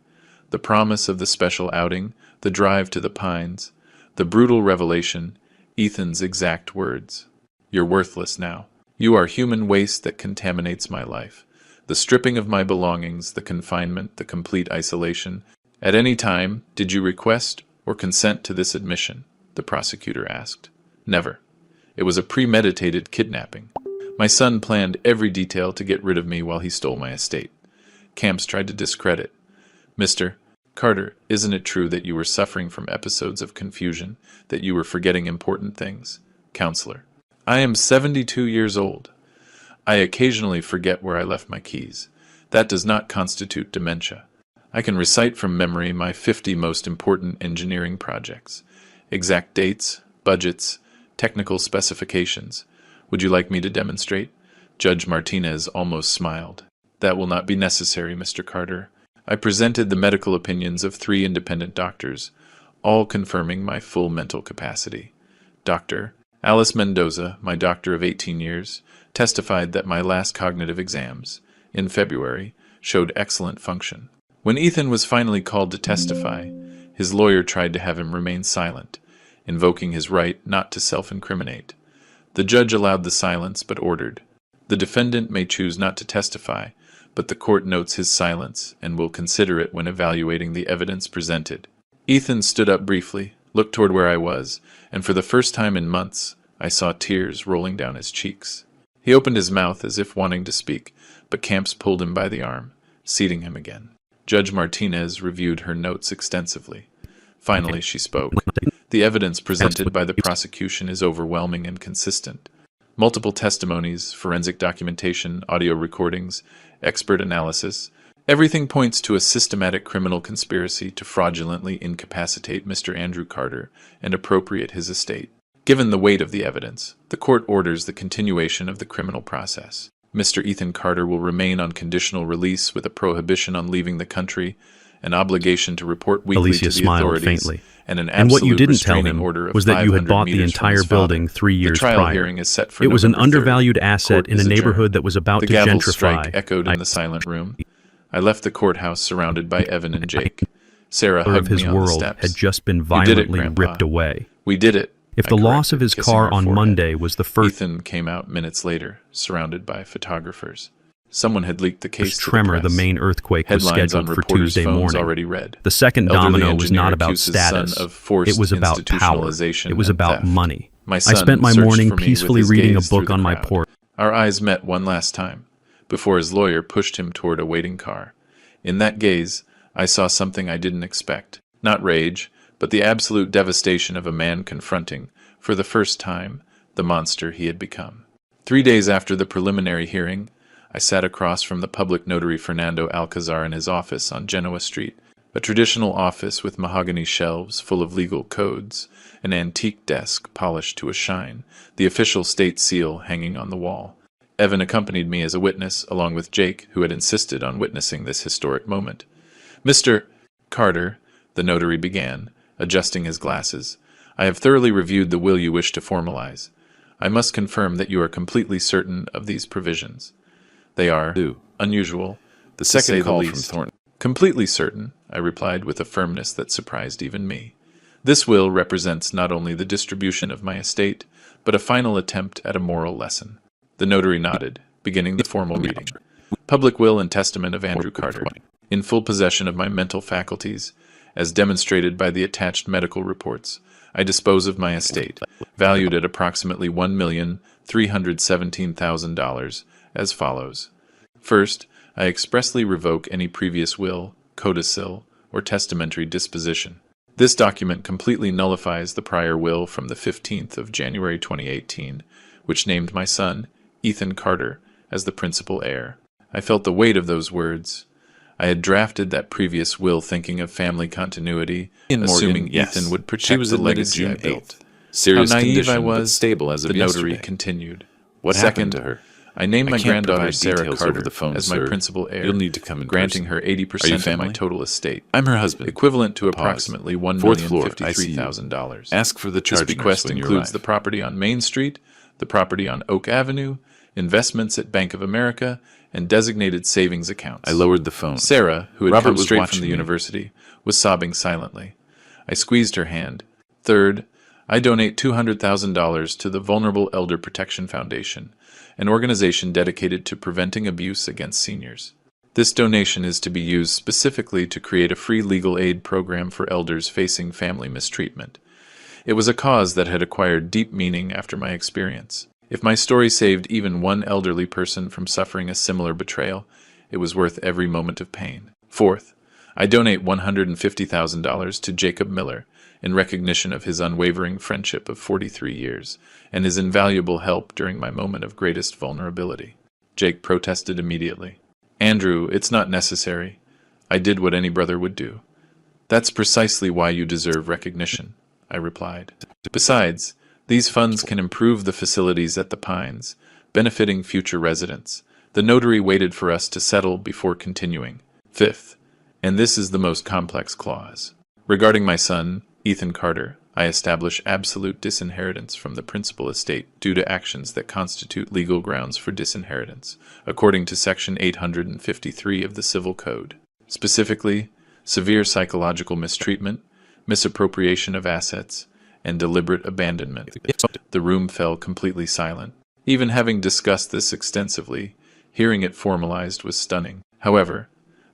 The promise of the special outing, the drive to the Pines, the brutal revelation, Ethan's exact words. You're worthless now. You are human waste that contaminates my life. The stripping of my belongings, the confinement, the complete isolation. At any time, did you request or consent to this admission? The prosecutor asked. Never. It was a premeditated kidnapping. My son planned every detail to get rid of me while he stole my estate. Camps tried to discredit. Mr. Carter, isn't it true that you were suffering from episodes of confusion, that you were forgetting important things? Counselor. I am 72 years old. I occasionally forget where I left my keys. That does not constitute dementia. I can recite from memory my 50 most important engineering projects. Exact dates, budgets, technical specifications. Would you like me to demonstrate? Judge Martinez almost smiled. That will not be necessary, Mr. Carter. I presented the medical opinions of 3 independent doctors, all confirming my full mental capacity. Dr. Alice Mendoza, my doctor of 18 years, testified that my last cognitive exams, in February, showed excellent function. When Ethan was finally called to testify, his lawyer tried to have him remain silent, invoking his right not to self-incriminate. The judge allowed the silence but ordered, the defendant may choose not to testify, but the court notes his silence and will consider it when evaluating the evidence presented. Ethan stood up briefly, looked toward where I was, and for the first time in months, I saw tears rolling down his cheeks. He opened his mouth as if wanting to speak, but Camps pulled him by the arm, seating him again. Judge Martinez reviewed her notes extensively. Finally, she spoke. The evidence presented by the prosecution is overwhelming and consistent. Multiple testimonies, forensic documentation, audio recordings, expert analysis. Everything points to a systematic criminal conspiracy to fraudulently incapacitate Mr. Andrew Carter and appropriate his estate. Given the weight of the evidence, the court orders the continuation of the criminal process. Mr. Ethan Carter will remain on conditional release with a prohibition on leaving the country, an obligation to report weekly Alicia to the smiled authorities, faintly. and an And what you absolute didn't tell restraining him order of was that you had 500 bought the meters from entire his father. building 3 years The trial prior. hearing is set for It was an November 3rd. undervalued asset Court in a is adjourned. neighborhood that was about The to gavel gentrify. strike echoed in the silent room. I left the courthouse surrounded by Evan and Jake. Sarah Of hugged his me on the world steps. had just been "We did it, violently Grandpa. ripped away. We did it. If I the loss corrected, of his kissing car her on forehead. Monday was the first Ethan came out minutes later, surrounded by photographers. Someone had leaked the case to the tremor, the press. main earthquake was Headlines on scheduled for reporters' Tuesday phones morning. already read. The second Elderly domino was engineer not about accuses son status. of forced It was about power. institutionalization It was and about theft. money. My I son spent my searched morning for me with peacefully his reading a gaze through book the on my crowd. porch. Our eyes met one last time, before his lawyer pushed him toward a waiting car. In that gaze, I saw something I didn't expect. Not rage, but the absolute devastation of a man confronting, for the first time, the monster he had become. 3 days after the preliminary hearing, I sat across from the public notary Fernando Alcazar in his office on Genoa Street, a traditional office with mahogany shelves full of legal codes, an antique desk polished to a shine, the official state seal hanging on the wall. Evan accompanied me as a witness, along with Jake, who had insisted on witnessing this historic moment. Mr. Carter, the notary began, adjusting his glasses, I have thoroughly reviewed the will you wish to formalize. I must confirm that you are completely certain of these provisions. They are unusual, The second to say call the from least, Thornton. Completely certain, I replied with a firmness that surprised even me. This will represents not only the distribution of my estate, but a final attempt at a moral lesson. The notary nodded, beginning the formal reading. Public will and testament of Andrew Carter. In full possession of my mental faculties, as demonstrated by the attached medical reports, I dispose of my estate, valued at approximately $1,317,000, as follows. First, I expressly revoke any previous will, codicil, or testamentary disposition. This document completely nullifies the prior will from the 15th of January 2018, which named my son, Ethan Carter, as the principal heir. I felt the weight of those words. I had drafted that previous will thinking of family continuity, assuming Ethan would protect the legacy I built. Serious How naive condition, I but was, stable as of the notary yesterday. continued. What happened to her? I named my I can't granddaughter provide Sarah details Carter over the phone, as my sir. principal heir, You'll need to come in granting person. her 80% Are you of my family? total estate, I'm her husband. equivalent to Pause. approximately Fourth floor, $1,053,000. Ask for the This charge bequest nurse when you includes arrive. the property on Main Street, the property on Oak Avenue, investments at Bank of America, and designated savings accounts. I lowered the phone. Sarah, who had Robert come was straight watching from the me. university, was sobbing silently. I squeezed her hand. Third, I donate $200,000 to the Vulnerable Elder Protection Foundation, an organization dedicated to preventing abuse against seniors. This donation is to be used specifically to create a free legal aid program for elders facing family mistreatment. It was a cause that had acquired deep meaning after my experience. If my story saved even one elderly person from suffering a similar betrayal, it was worth every moment of pain. Fourth, I donate $150,000 to Jacob Miller in recognition of his unwavering friendship of 43 years and his invaluable help during my moment of greatest vulnerability. Jake protested immediately. Andrew, it's not necessary. I did what any brother would do. That's precisely why you deserve recognition, I replied. Besides, these funds can improve the facilities at the Pines, benefiting future residents. The notary waited for us to settle before continuing. Fifth, and this is the most complex clause. Regarding my son, Ethan Carter, I establish absolute disinheritance from the principal estate due to actions that constitute legal grounds for disinheritance, according to Section 853 of the Civil Code. Specifically, severe psychological mistreatment, misappropriation of assets, and deliberate abandonment. The room fell completely silent. Even having discussed this extensively, hearing it formalized was stunning. However,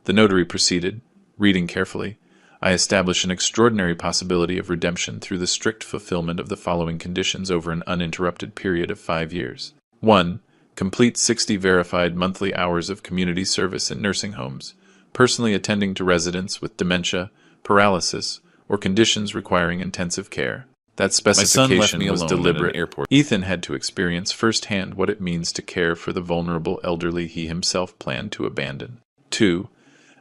the notary proceeded, reading carefully, I establish an extraordinary possibility of redemption through the strict fulfillment of the following conditions over an uninterrupted period of 5 years. 1. Complete 60 verified monthly hours of community service in nursing homes, personally attending to residents with dementia, paralysis, or conditions requiring intensive care. That specification was deliberate. Ethan had to experience firsthand what it means to care for the vulnerable elderly he himself planned to abandon. 2.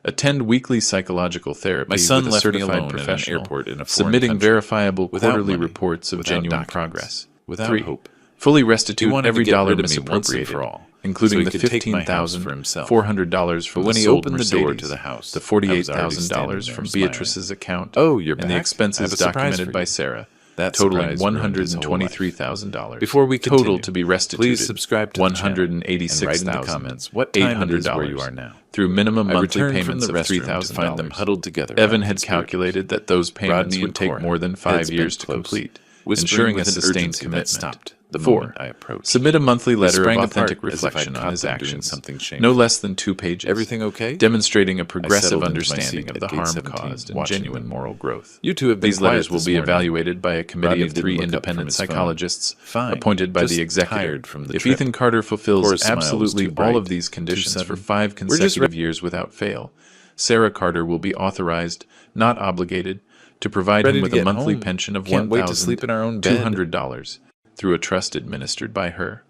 Attend weekly psychological therapy with a certified professional, submitting verifiable quarterly reports of genuine progress. 3. Fully restitute every dollar misappropriated, including the $15,400 from the sold Mercedes, the $48,000 from Beatrice's account, and the expenses documented by Sarah, totaling $123,000. Before we continue, total to be restituted, please subscribe to the channel and write in the comments what time it is where you are now. Through minimum I monthly returned payments from of the restroom to find them $3,000. huddled together. Evan like had conspirators. calculated that those payments Rodney would and take Cora, more than heads 5 bent years to close, complete, whispering ensuring a with an sustained urgency that commitment. stopped the 4. moment I approached. Submit a monthly letter of sprang authentic apart as if I'd reflection caught on his them doing actions, something no shameful. less than 2 pages, Everything okay? demonstrating a progressive settled into my understanding seat of at the gate harm 17, caused and watching genuine them. moral growth. You two have been These letters quiet will this be morning. evaluated by a committee Rodney of didn't 3 look up from independent his phone. psychologists Fine. appointed by Just the executive. tired from the If trip. Ethan Carter fulfills Cora's smile was absolutely too all bright, of these too conditions for sudden. 5 We're just consecutive years without fail, Sarah Carter will be authorized, not obligated, to provide Ready him to with a get monthly home. pension of Can't wait to sleep in our own bed. $1,200 through a trust administered by her.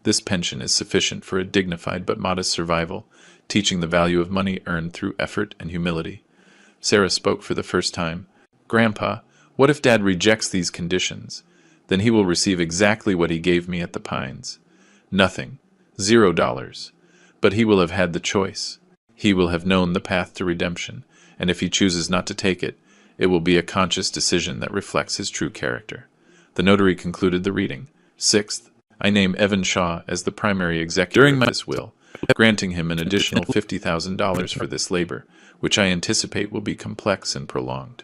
This pension is sufficient for a dignified but modest survival, teaching the value of money earned through effort and humility. Sarah spoke for the first time. Grandpa, what if Dad rejects these conditions? Then he will receive exactly what he gave me at the Pines. Nothing. $0. But he will have had the choice. He will have known the path to redemption, and if he chooses not to take it, it will be a conscious decision that reflects his true character. The notary concluded the reading. 6th, I name Evan Shaw as the primary executor of this will, granting him an additional $50,000 for this labor, which I anticipate will be complex and prolonged.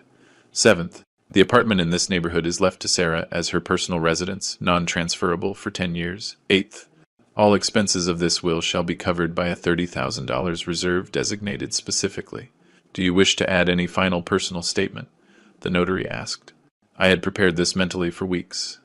7th, the apartment in this neighborhood is left to Sarah as her personal residence, non-transferable for 10 years. 8th, all expenses of this will shall be covered by a $30,000 reserve designated specifically. Do you wish to add any final personal statement? The notary asked. I had prepared this mentally for weeks.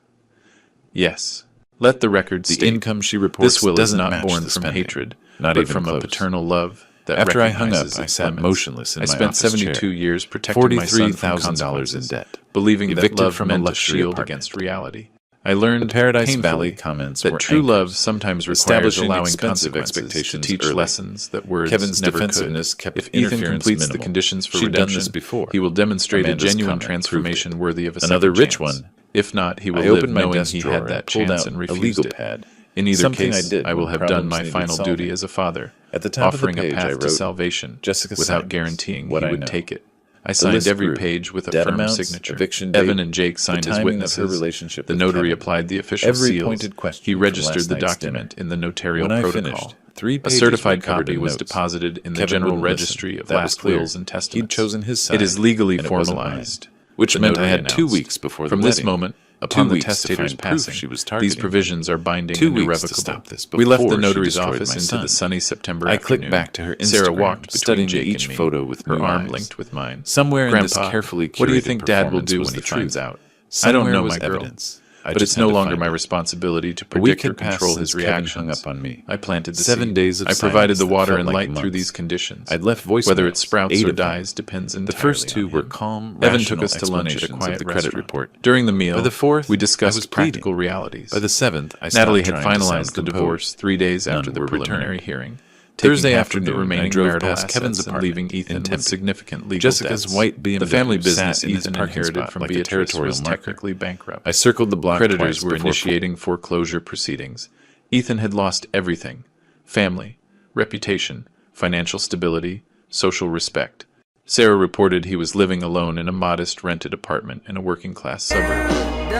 Yes. Let the record state the income she reports this will is not match born the from spending, hatred, not but even from close. a paternal love that After I hung up, recognizes I its sat limits. motionless in I my spent office 72 chair. years protecting my son from $43,000 in consequences, debt. believing that Evicted love from a meant a luxury shield apartment. against reality. I learned The Paradise painfully Valley comments that were true anchors, love sometimes requires establishing allowing expensive consequences to expectations teach early. lessons that words Kevin's never defensiveness could. kept If Ethan interference completes the minimal. conditions for She'd done redemption, this before. he will demonstrate Amanda's a genuine comment transformation proved it. worthy of a Another second rich chance. one. If not, he will I live opened my knowing desk he drawer had that and pulled chance out and a refused legal it. pad. In either Something case, I did I will when have done problems my needed final solving. duty as a father, At the top offering of the a page, I path to wrote, salvation Jessica without signs guaranteeing what he I would know. take it. I The signed list every grew. page with a Debt firm amounts, signature. eviction date, Evan and Jake signed the as timing of her witnesses. relationship The with notary Kevin. applied the official Every seals. pointed question He from registered last the night's document dinner. in the notarial When I protocol. finished, 3 A pages certified were covered copy in was notes. deposited in the Kevin general wouldn't registry listen. of That was last clear. wills and testaments. He'd chosen his side, It is legally and it wasn't formalized, which the meant I notary had 2 announced. weeks before the From wedding. this moment, upon 2 the weeks to testator's find proof passing, she was these targeting me. provisions are binding 2 and weeks to irrevocable. stop this We left the before she notary's destroyed office my into son. the sunny September I afternoon. clicked back to her Instagram, Sarah walked between studying Jake each and me, photo with her new arm eyes. linked with mine. Somewhere in this Grandpa, carefully what do you curated think Dad will performance do was when he the truth. finds out? I don't Somewhere know, was my girl. evidence. I But just it's no had to longer find my it. responsibility to A week predict or had passed control his since Kevin reactions. hung up on me. I planted the 7 seed. days of I provided the silence that water felt and like light through months. these conditions. I'd left voicemails, Whether it sprouts 8 or of them. dies depends entirely The first 2 on were him. calm, Evan rational took us to lunch at a explanations quiet of the credit restaurant. report. During the meal, By the 4th, we I discussed was pleading. practical realities. By the 7th, I stopped Natalie had trying to sound finalized the composed. divorce 3 days None after the were preliminary returned. hearing. Thursday taking half of the afternoon, I remaining drove marital past assets Kevin's and apartment leaving in Ethan with Tempe. significant legal Jessica's debts. white BMW The family sat business in its Ethan parking inherited spot from like a Beatrice territorial was marker. technically bankrupt. I circled the block Creditors twice were before initiating foreclosure proceedings. Ethan had lost everything: family, reputation, financial stability, social respect. Sarah reported he was living alone in a modest rented apartment in a working-class suburb,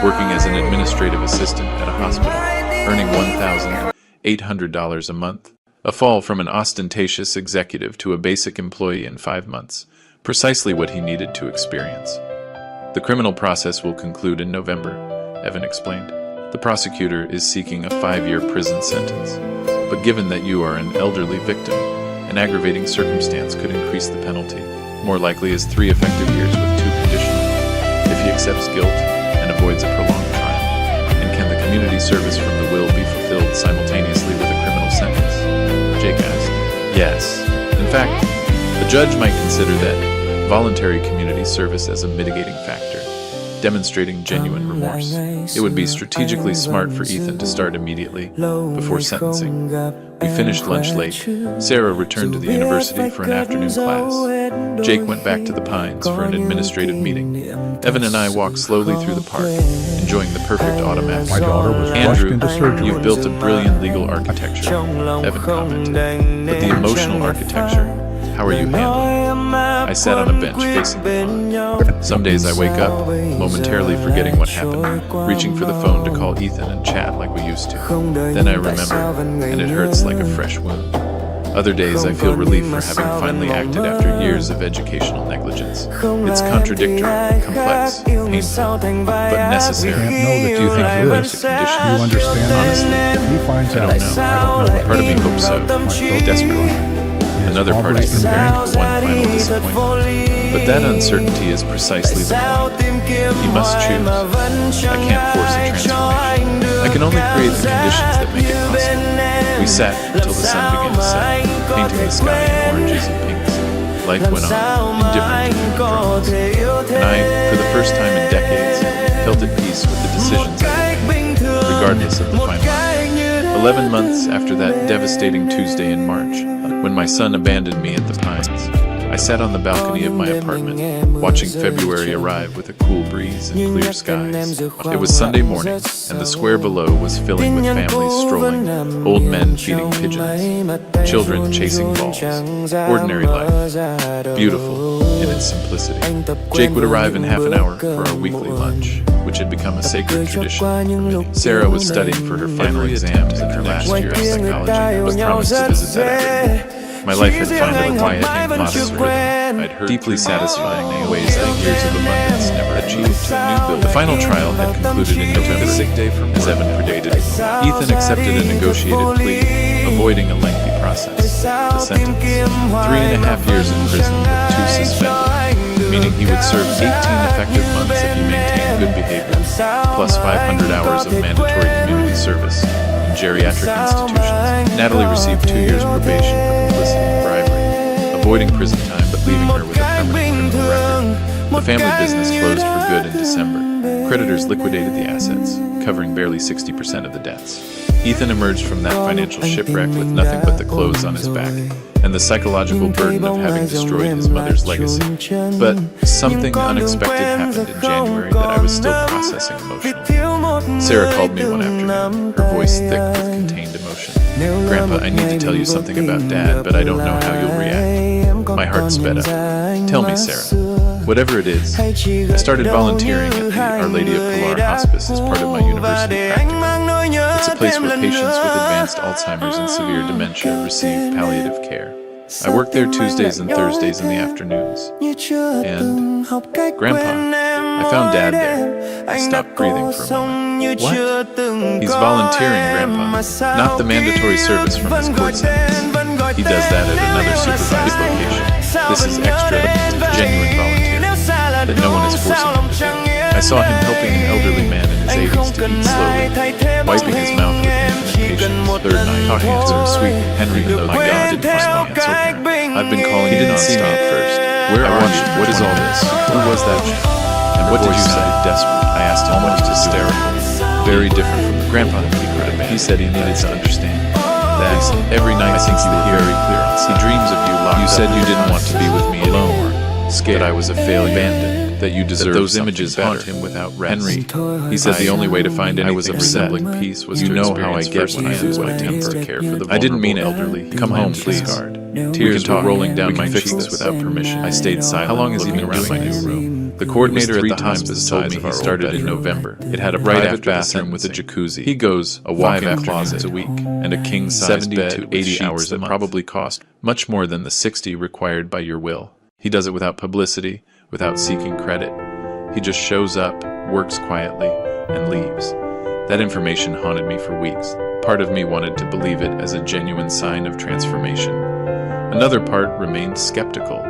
working as an administrative assistant at a hospital, earning $1,800 a month. A fall from an ostentatious executive to a basic employee in 5 months, precisely what he needed to experience. The criminal process will conclude in November, Evan explained. The prosecutor is seeking a 5-year prison sentence, but given that you are an elderly victim, an aggravating circumstance could increase the penalty. More likely is 3 effective years with 2 conditional. If he accepts guilt and avoids a prolonged trial, and can the community service from the will be fulfilled simultaneously with a criminal sentence? Jake asked. Yes. In fact, the judge might consider that voluntary community service as a mitigating factor, demonstrating genuine remorse. It would be strategically smart for Ethan to start immediately before sentencing. We finished lunch late. Sarah returned to the university for an afternoon class. Jake went back to the Pines for an administrative meeting. Evan and I walked slowly through the park, enjoying the perfect autumn My atmosphere. daughter was rushed Andrew, into surgery. you've built a brilliant legal architecture, Evan commented. But the emotional architecture, how are you handling it? I sat on a bench facing the pond. Some days I wake up, momentarily forgetting what happened, reaching for the phone to call Ethan and chat like we used to. Then I remember, and it hurts like a fresh wound. Other days I feel relief for having finally acted after years of educational negligence. It's contradictory, complex, painful, but necessary. Can't know that Do you think have he this. likes the conditions? You understand? Honestly, He finds I out. don't know. Part of me hopes so, desperately. Another part is preparing for one final disappointment. But that uncertainty is precisely the point. He must choose. I can't force a transformation. I can only create the conditions that make it possible. We sat until the sun began to set, painting the sky in oranges and pinks. Life went on, indifferent to human dramas. And I, for the first time in decades, felt at peace with the decisions I made, regardless of the final outcome. 11 months after that devastating Tuesday in March, when my son abandoned me at the Pines, I sat on the balcony of my apartment, watching February arrive with a cool breeze and clear skies. It was Sunday morning, and the square below was filling with families strolling, old men feeding pigeons, children chasing balls. Ordinary life, beautiful in its simplicity. Jake would arrive in half an hour for our weekly lunch, which had become a sacred tradition. Sarah was studying for her final exams in her last year of psychology, but promised to visit that afternoon. My life had found a quiet and modest rhythm. I'd heard deeply satisfying in ways that years of abundance never achieved. The final trial had concluded in November, as Evan predicted. Ethan accepted a negotiated plea, avoiding a lengthy process. The sentence, 3.5 years in prison with 2 suspended, meaning he would serve 18 effective months if he maintained good behavior, plus 500 hours of mandatory community service in geriatric institutions. Natalie received 2 years probation for complicity and bribery, avoiding prison time but leaving her with a permanent criminal record. The family business closed for good in December. Creditors liquidated the assets, covering barely 60% of the debts. Ethan emerged from that financial shipwreck with nothing but the clothes on his back and the psychological burden of having destroyed his mother's legacy. But something unexpected happened in January that I was still processing emotionally. Sarah called me one afternoon, her voice thick with contained emotion. "Grandpa, I need to tell you something about Dad, but I don't know how you'll react." My heart sped up. "Tell me, Sarah. Whatever it is." I started volunteering at the Our Lady of Pilar Hospice as part of my university practicum. It's a place where patients with advanced Alzheimer's and severe dementia receive palliative care. I work there Tuesdays and Thursdays in the afternoons. And, Grandpa, I found Dad there. I stopped breathing for a moment. "What?" "He's volunteering, Grandpa. Not the mandatory service from his court sentence. He does that at another supervised location. This is extra, genuine volunteering that no one is forcing him to do." I saw him helping an elderly man in his 80s to eat slowly, wiping his mouth with infinite patience. Third night, talking to her sweet Henry, though my God didn't finally answer her. I've been calling him non-stop first. "Where are you? What is all this? Who was that?" "And what did you say?" Desperate. I asked him, almost hysterical. "Very different from Grandpa," he said he needed to understand. "That every night I think you were very clear on something. He dreams of you locked up. You said you didn't want to be with me alone, scared I was a failure, abandoned, that you deserved those images haunt him without rest." Henry, he said the only way to find anything resembling peace was to experience first when I lose my temper to care for the vulnerable. I didn't mean elderly. Come home, please. Tears were rolling down my cheeks without permission. I stayed silent. How long has he been around my new room? The coordinator at the hospice told me he started in November. It had a private bathroom with a jacuzzi. He goes a walk-in closet a week and a king-size bed to 80 hours that probably cost much more than the 60 required by your will. He does it without publicity, without seeking credit. He just shows up, works quietly, and leaves. That information haunted me for weeks. Part of me wanted to believe it as a genuine sign of transformation. Another part remained skeptical,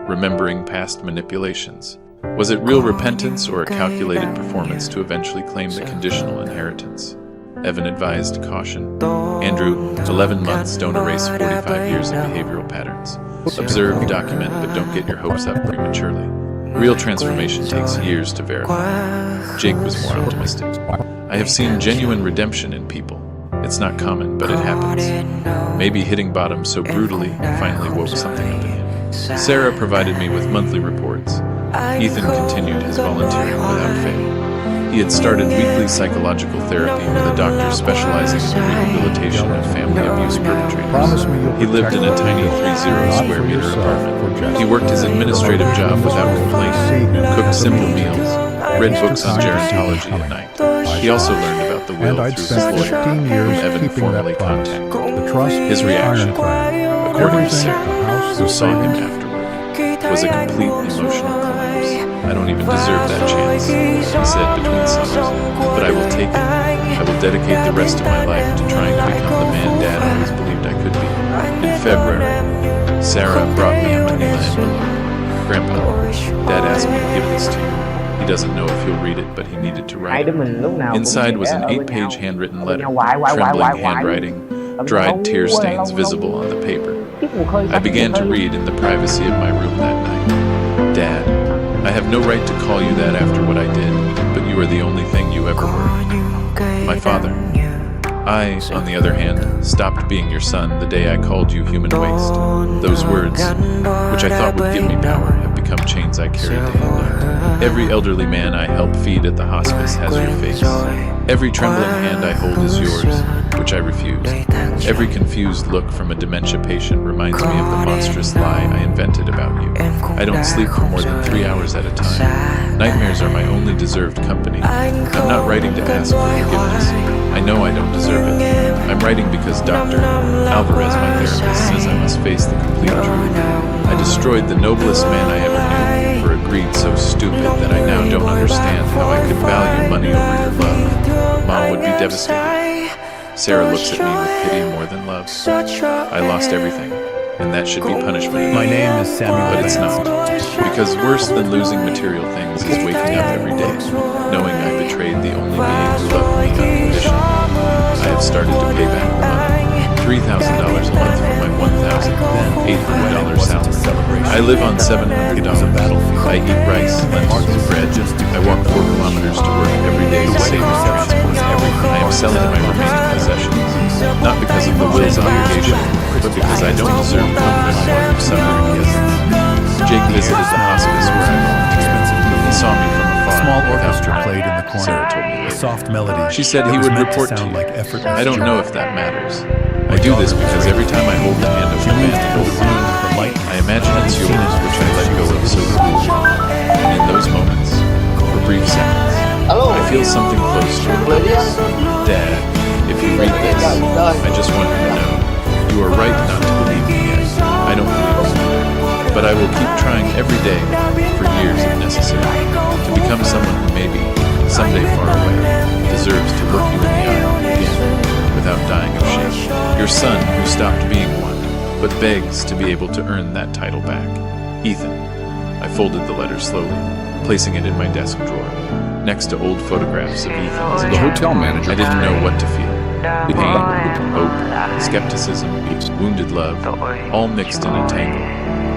remembering past manipulations. Was it real repentance or a calculated performance to eventually claim the conditional inheritance? Evan advised caution. "Andrew, 11 months don't erase 45 years of behavioral patterns. Observe, document, but don't get your hopes up prematurely. Real transformation takes years to verify." Jake was more optimistic. "I have seen genuine redemption in people. It's not common, but it happens. Maybe hitting bottom so brutally finally woke something up in him." Sarah provided me with monthly reports. Ethan continued his volunteering without fail. He had started weekly psychological therapy with a doctor specializing in the rehabilitation of family abuse perpetrators. He lived in a tiny 30 square meter apartment. He worked his administrative job without complaint, cooked simple meals, read books on gerontology at night. He also learned about the will through his lawyer, whom Evan formally contacted. His reaction, according to Sarah, who saw him afterward, was a complete emotional collapse. "I don't even deserve that chance," he said between sobs, "but I will take it. I will dedicate the rest of my life to trying to become the man Dad always believed I could be." In February, Sarah brought me a manila envelope. "Grandpa, Dad asked me to give this to you. He doesn't know if he'll read it, but he needed to write it." Inside was an 8-page handwritten letter, trembling handwriting, dried tear stains visible on the paper. I began to read in the privacy of my room that night. "Dad, I have no right to call you that after what I did, but you are the only thing you ever were. My father, I, on the other hand, stopped being your son the day I called you human waste. Those words, which I thought would give me power, have become chains I carry day and night. Every elderly man I help feed at the hospice has your face. Every trembling hand I hold is yours, which I refuse. Every confused look from a dementia patient reminds me of the monstrous lie I invented about you. I don't sleep for more than 3 hours at a time. Nightmares are my only deserved company. I'm not writing to ask for forgiveness. I know I don't deserve it. I'm writing because Dr. Alvarez, my therapist, says I must face the complete truth. I destroyed the noblest man I ever knew for a greed so stupid that I now don't understand how I could value money over your love. Mom would be devastated. Sarah looks at me with pity more than love. I lost everything, and that should be punishment. My name is Samuel, but it's not. Because worse than losing material things is waking up every day, knowing I betrayed the only being who loved me unconditionally. I have started to pay back the money. $3,000 a month for my $1,800 salary. I live on $700. I eat rice, lentils, bread. I walk 4 kilometers to work every day to save my transport. I am selling my remaining possessions, not because of the will's obligation, but because I don't deserve comfort while you suffer in prison. Jake visited the hospice where I volunteered. He saw me from afar. Small orchestra without played in the corner. Sarah told me later. Soft melody. She said he would report to you. I don't know if that matters. I do this because every time I hold the hand of the man filled with light, I imagine it's yours, which I let go of so cruelly. And in those moments, for brief seconds, I feel something close to your lips. Dad, if you read this, I just want you to know, you are right not to believe me yet. I don't believe you. But I will keep trying every day, for years if necessary, to become someone who maybe, someday far away, deserves to look you in the eye again, without dying of shame. Your son who stopped being one, but begs to be able to earn that title back. Ethan. I folded the letter slowly, placing it in my desk drawer, next to old photographs of Ethan as a The child. hotel manager. I didn't know what to feel. Pain, hope, skepticism, wounded love, all mixed in a tangle,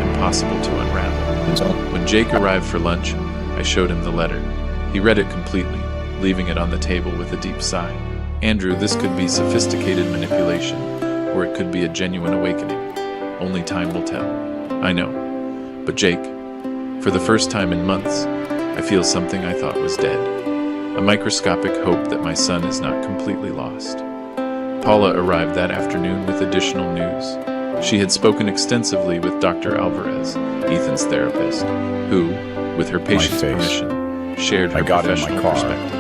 impossible to unravel. When Jake arrived for lunch, I showed him the letter. He read it completely, leaving it on the table with a deep sigh. Andrew, this could be sophisticated manipulation, or it could be a genuine awakening. Only time will tell. I know. But Jake, for the first time in months, I feel something I thought was dead. A microscopic hope that my son is not completely lost. Paula arrived that afternoon with additional news. She had spoken extensively with Dr. Alvarez, Ethan's therapist, who, with her patient's permission, shared her professional perspective.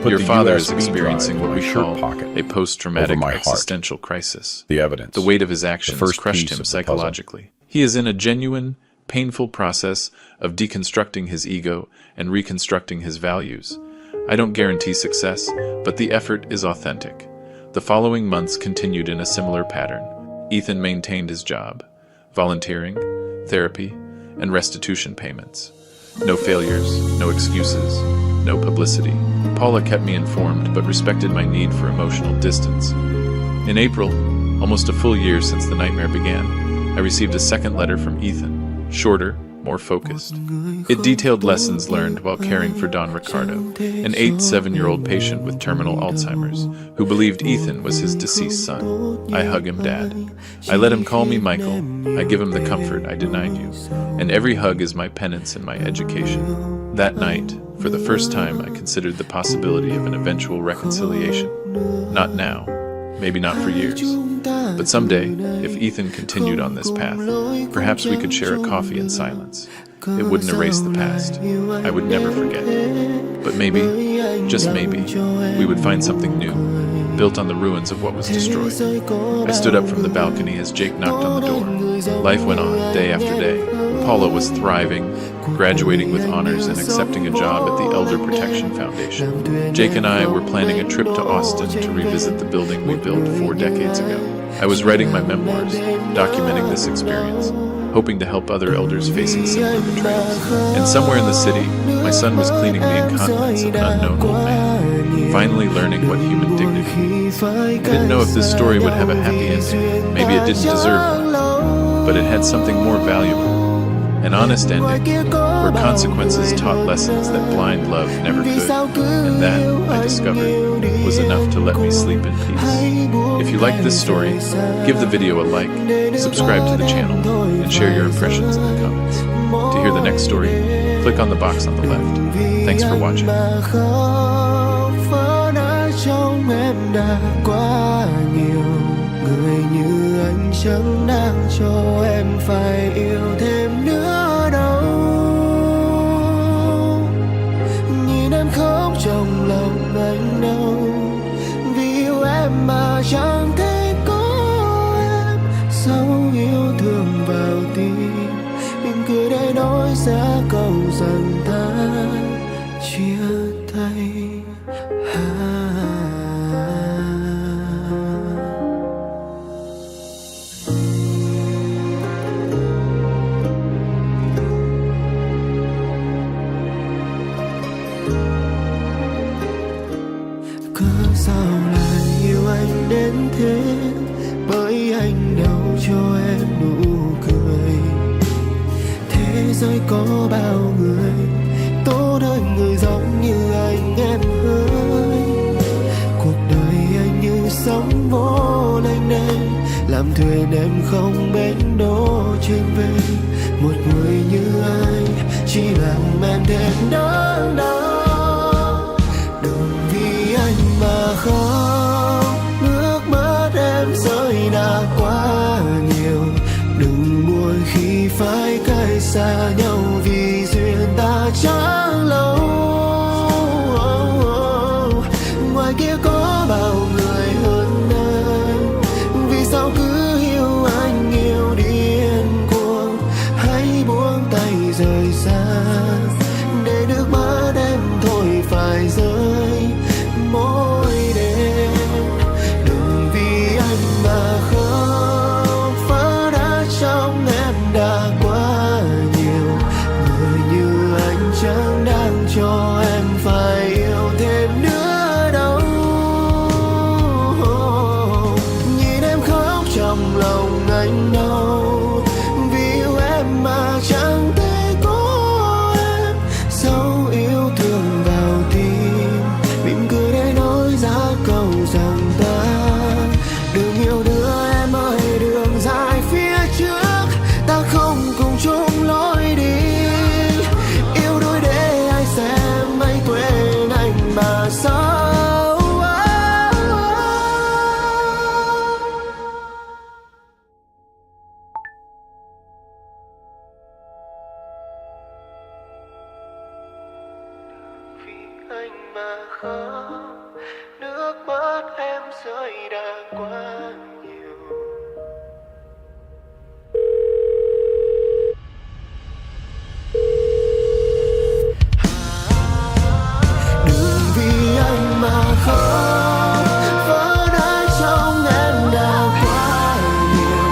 Your father is experiencing what we call a post-traumatic existential crisis. The evidence. The weight of his actions crushed him psychologically. He is in a genuine, painful process of deconstructing his ego and reconstructing his values. I don't guarantee success, but the effort is authentic. The following months continued in a similar pattern. Ethan maintained his job, volunteering, therapy, and restitution payments. No failures, no excuses, no publicity. Paula kept me informed but respected my need for emotional distance. In April, almost a full year since the nightmare began, I received a second letter from Ethan, shorter, more focused. It detailed lessons learned while caring for Don Ricardo, an 7-year-old patient with terminal Alzheimer's, who believed Ethan was his deceased son. I hug him, Dad. I let him call me Michael. I give him the comfort I denied you. And every hug is my penance and my education. That night, for the first time, I considered the possibility of an eventual reconciliation. Not now, maybe not for years. But someday, if Ethan continued on this path, perhaps we could share a coffee in silence. It wouldn't erase the past. I would never forget. But maybe, just maybe, we would find something new, built on the ruins of what was destroyed. I stood up from the balcony as Jake knocked on the door. Life went on, day after day. Paula was thriving, graduating with honors and accepting a job at the Elder Protection Foundation. Jake and I were planning a trip to Austin to revisit the building we built 4 decades ago. I was writing my memoirs, documenting this experience, hoping to help other elders facing similar betrayals. And somewhere in the city, my son was cleaning the incontinence of an unknown old man, finally learning what human dignity means. I didn't know if this story would have a happy ending. Maybe it didn't deserve one, but it had something more valuable. An honest ending, where consequences taught lessons that blind love never could, and that, I discovered, was enough to let me sleep in peace. If you like this story, give the video a like, subscribe to the channel, and share your impressions in the comments. To hear the next story, click on the box on the left. Thanks for watching. Trong em đã quá nhiều người như anh chẳng đáng cho em phải yêu thêm nữa đâu. Nhìn em khóc trong lòng anh đâu, vì yêu em mà chẳng thể có em. Dẫu yêu thương vào tim, mình cười để nói ra câu rằng ta chia tay. Cớ sao lại yêu anh đến thế, bởi anh đâu cho em nụ cười. Thế giới có bao người tốt hơn người giống như anh em ơi. Cuộc đời anh như sóng vỗ lên đây, làm thuyền em không bến đỗ trên vênh. Một người như anh chỉ làm em thêm đớn đau. Đừng vì anh mà khóc, nước mắt em rơi đã quá nhiều. Đừng buồn khi phải cách xa nhau, vì duyên ta chẳng lâu. Ngoài kia có bao người hơn anh, vì sao cứ yêu anh yêu điên cuồng. Hãy buông tay rời xa, để nước mắt em thôi phải rơi mỗi đêm. Đừng vì anh mà khóc, phá đá trong em đã quá nhiều. Người như anh chẳng đáng cho em phải yêu thêm nữa đâu. Nhìn em khóc trong lòng anh đau, vì yêu em mà chẳng thể có em. Dẫu yêu thương vào tim, mỉm cười để nói ra câu rằng ta đừng yêu nữa em ơi. Đường dài phía trước, ta không cùng chung lối đi. Yêu đôi để ai xem anh quên anh mà sao. Vì anh mà khóc, nước mắt em rơi đã quá nhiều. Đừng vì anh mà khóc, vỡ đá trong em đã quá nhiều.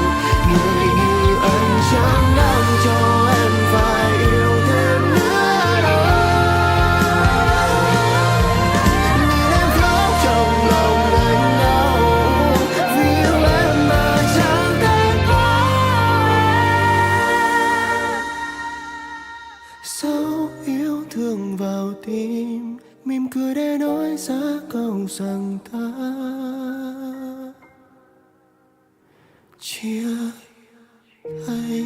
Người như anh chẳng đáng cho em phải yêu thêm nữa đâu. Nhìn em khóc trong lòng anh đau, vì yêu em mà chẳng thể có em. Dẫu yêu thương vào tim, mỉm cười để nói ra câu rằng ta chia tay.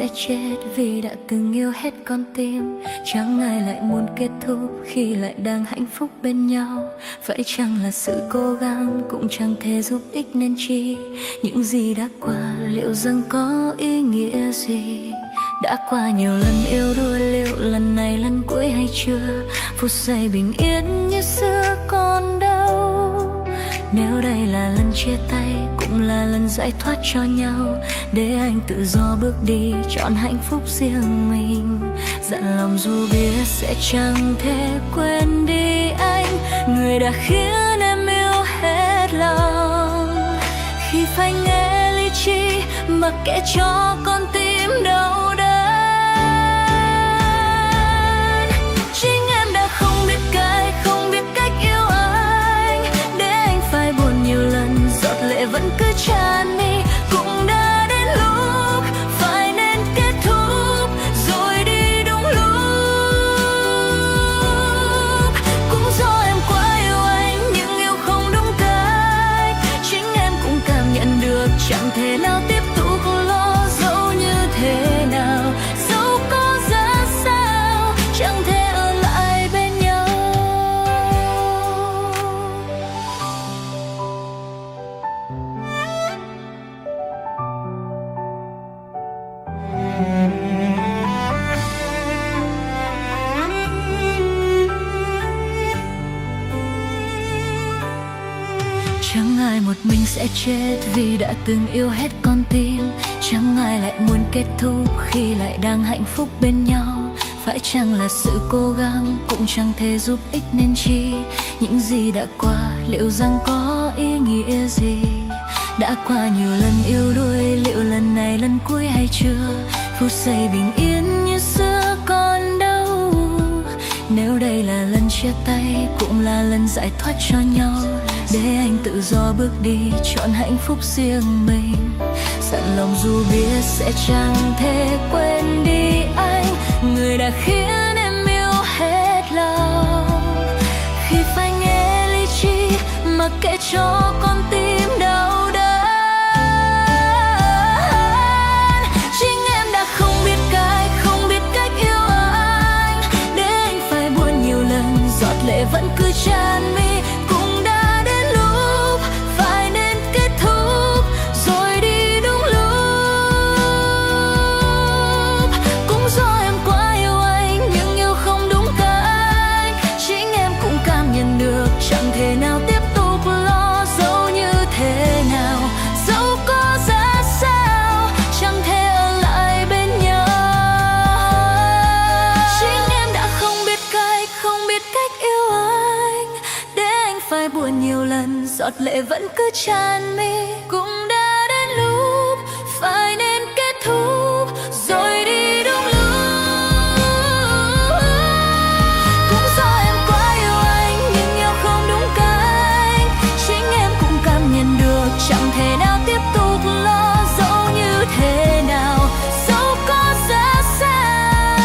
sẽ chết vì đã từng yêu hết con tim. Chẳng ai lại muốn kết thúc khi lại đang hạnh phúc bên nhau. Phải chăng là sự cố gắng cũng chẳng thể giúp ích nên chi? Những gì đã qua liệu rằng có ý nghĩa gì? Đã qua nhiều lần yêu đuối, liệu lần này lần cuối hay chưa? Phút giây bình yên như xưa còn đâu? Nếu đây là lần chia tay, cũng là lần giải thoát cho nhau, để anh tự do bước đi, chọn hạnh phúc riêng mình. Dặn lòng dù biết sẽ chẳng thể quên đi anh, người đã khiến em yêu hết lòng. Khi phải nghe lý trí, mặc kệ cho con tim đau đớn. Chính em đã không biết cách yêu anh, để anh phải buồn nhiều lần, giọt lệ vẫn cứ tràn mi. Cũng đã đến lúc phải nên kết thúc rồi đi đúng lúc. Cũng do em quá yêu anh nhưng yêu không đúng cách, chính em cũng cảm nhận được chẳng thể nào tiếp tục lo. Dẫu như thế nào, dẫu có ra sao, chẳng thể ở lại bên nhau. Chẳng ai một mình sẽ chết vì đã từng yêu hết con tim. Chẳng ai lại muốn kết thúc khi lại đang hạnh phúc bên nhau. Phải chăng là sự cố gắng cũng chẳng thể giúp ích nên chi? Những gì đã qua liệu rằng có ý nghĩa gì? Đã qua nhiều lần yêu đuối, liệu lần này lần cuối hay chưa? Phút giây bình yên như xưa còn đâu? Nếu đây là lần chia tay, cũng là lần giải thoát cho nhau, để anh tự do bước đi, chọn hạnh phúc riêng mình. Dặn lòng dù biết sẽ chẳng thể quên đi anh, người đã khiến em yêu hết lòng. Khi phải nghe lý trí, mặc kệ cho con tim đau đớn. Chính em đã không biết cách yêu anh, để anh phải buồn nhiều lần, giọt lệ vẫn cứ tràn mi. Cũng đã đến lúc phải nên kết thúc rồi đi đúng lúc. Cũng do em quá yêu anh nhưng yêu không đúng cách, chính em cũng cảm nhận được chẳng thể nào tiếp tục lo. Dẫu như thế nào, dẫu có ra sao, chẳng thể ở lại bên nhau. Chính em đã không biết cách yêu anh, để anh phải buồn nhiều lần, giọt lệ vẫn cứ tràn mi. Cũng đã đến lúc phải nên kết thúc rồi đi đúng lúc. Cũng do em quá yêu anh nhưng yêu không đúng cách, chính em cũng cảm nhận được chẳng thể nào tiếp tục lo. Dẫu như thế nào, dẫu có ra sao,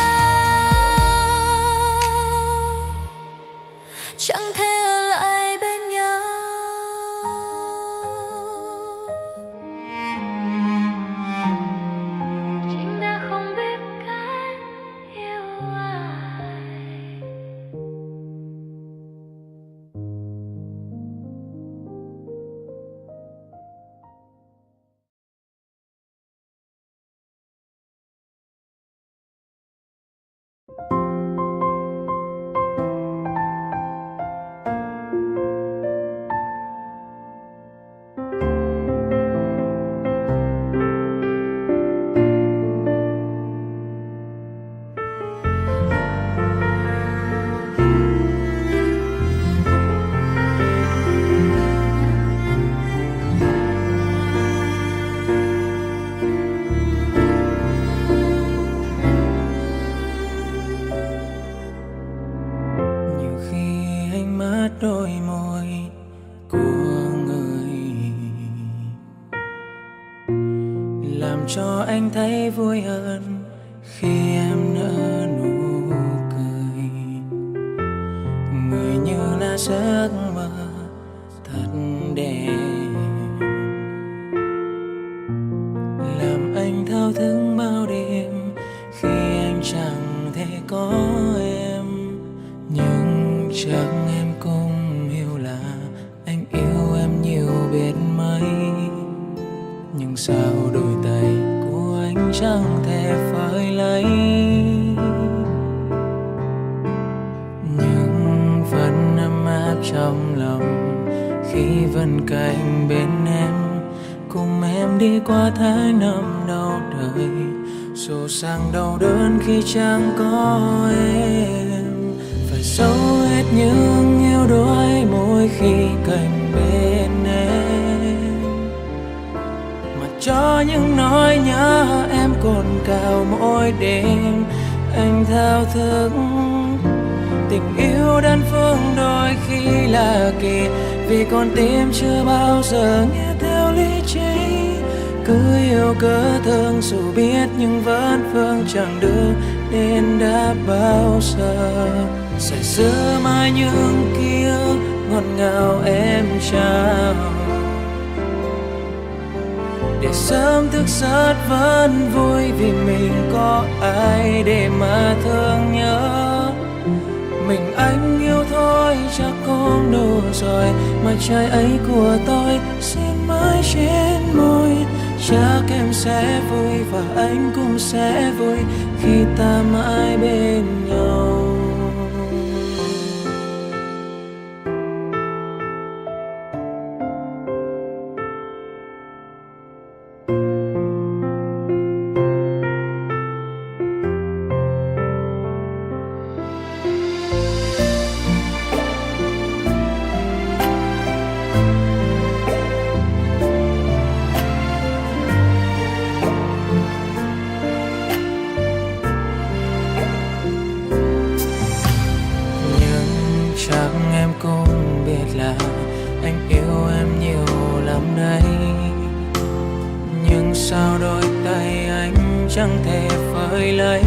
chẳng thể ở lại bên nhau. Chính đã không biết cách yêu ai. Nhiều khi ánh mắt đôi môi của người làm cho anh thấy vui hơn khi em nở nụ cười. Người như là giấc mơ thật đẹp, làm anh thao thức bao đêm sao đôi tay của anh chẳng thể phơi lấy, nhưng vẫn ấm áp trong lòng khi vẫn cạnh bên em, cùng em đi qua tháng năm đau đời, dù sang đau đớn khi chẳng có em. Phải giấu hết những yếu đuối mỗi khi cạnh bên em, mà cho những nỗi nhớ em cồn cào mỗi đêm. Anh thao thức tình yêu đơn phương đôi khi là kỳ, vì con tim chưa bao giờ nghe theo lý trí. Cứ yêu cớ thương dù biết nhưng vẫn vương chẳng được đến đã bao giờ. Sẽ giữ mãi những ký ức ngọt ngào em trao, để sớm thức giấc vẫn vui vì mình có ai để mà thương nhớ. Mình anh yêu thôi chắc cũng đủ rồi, mà trái ấy của tôi xin mãi trên môi. Chắc em sẽ vui và anh cũng sẽ vui khi ta mãi bên nhau. Chắc em cũng biết là anh yêu em nhiều lắm đấy, nhưng sao đôi tay anh chẳng thể phơi lấy,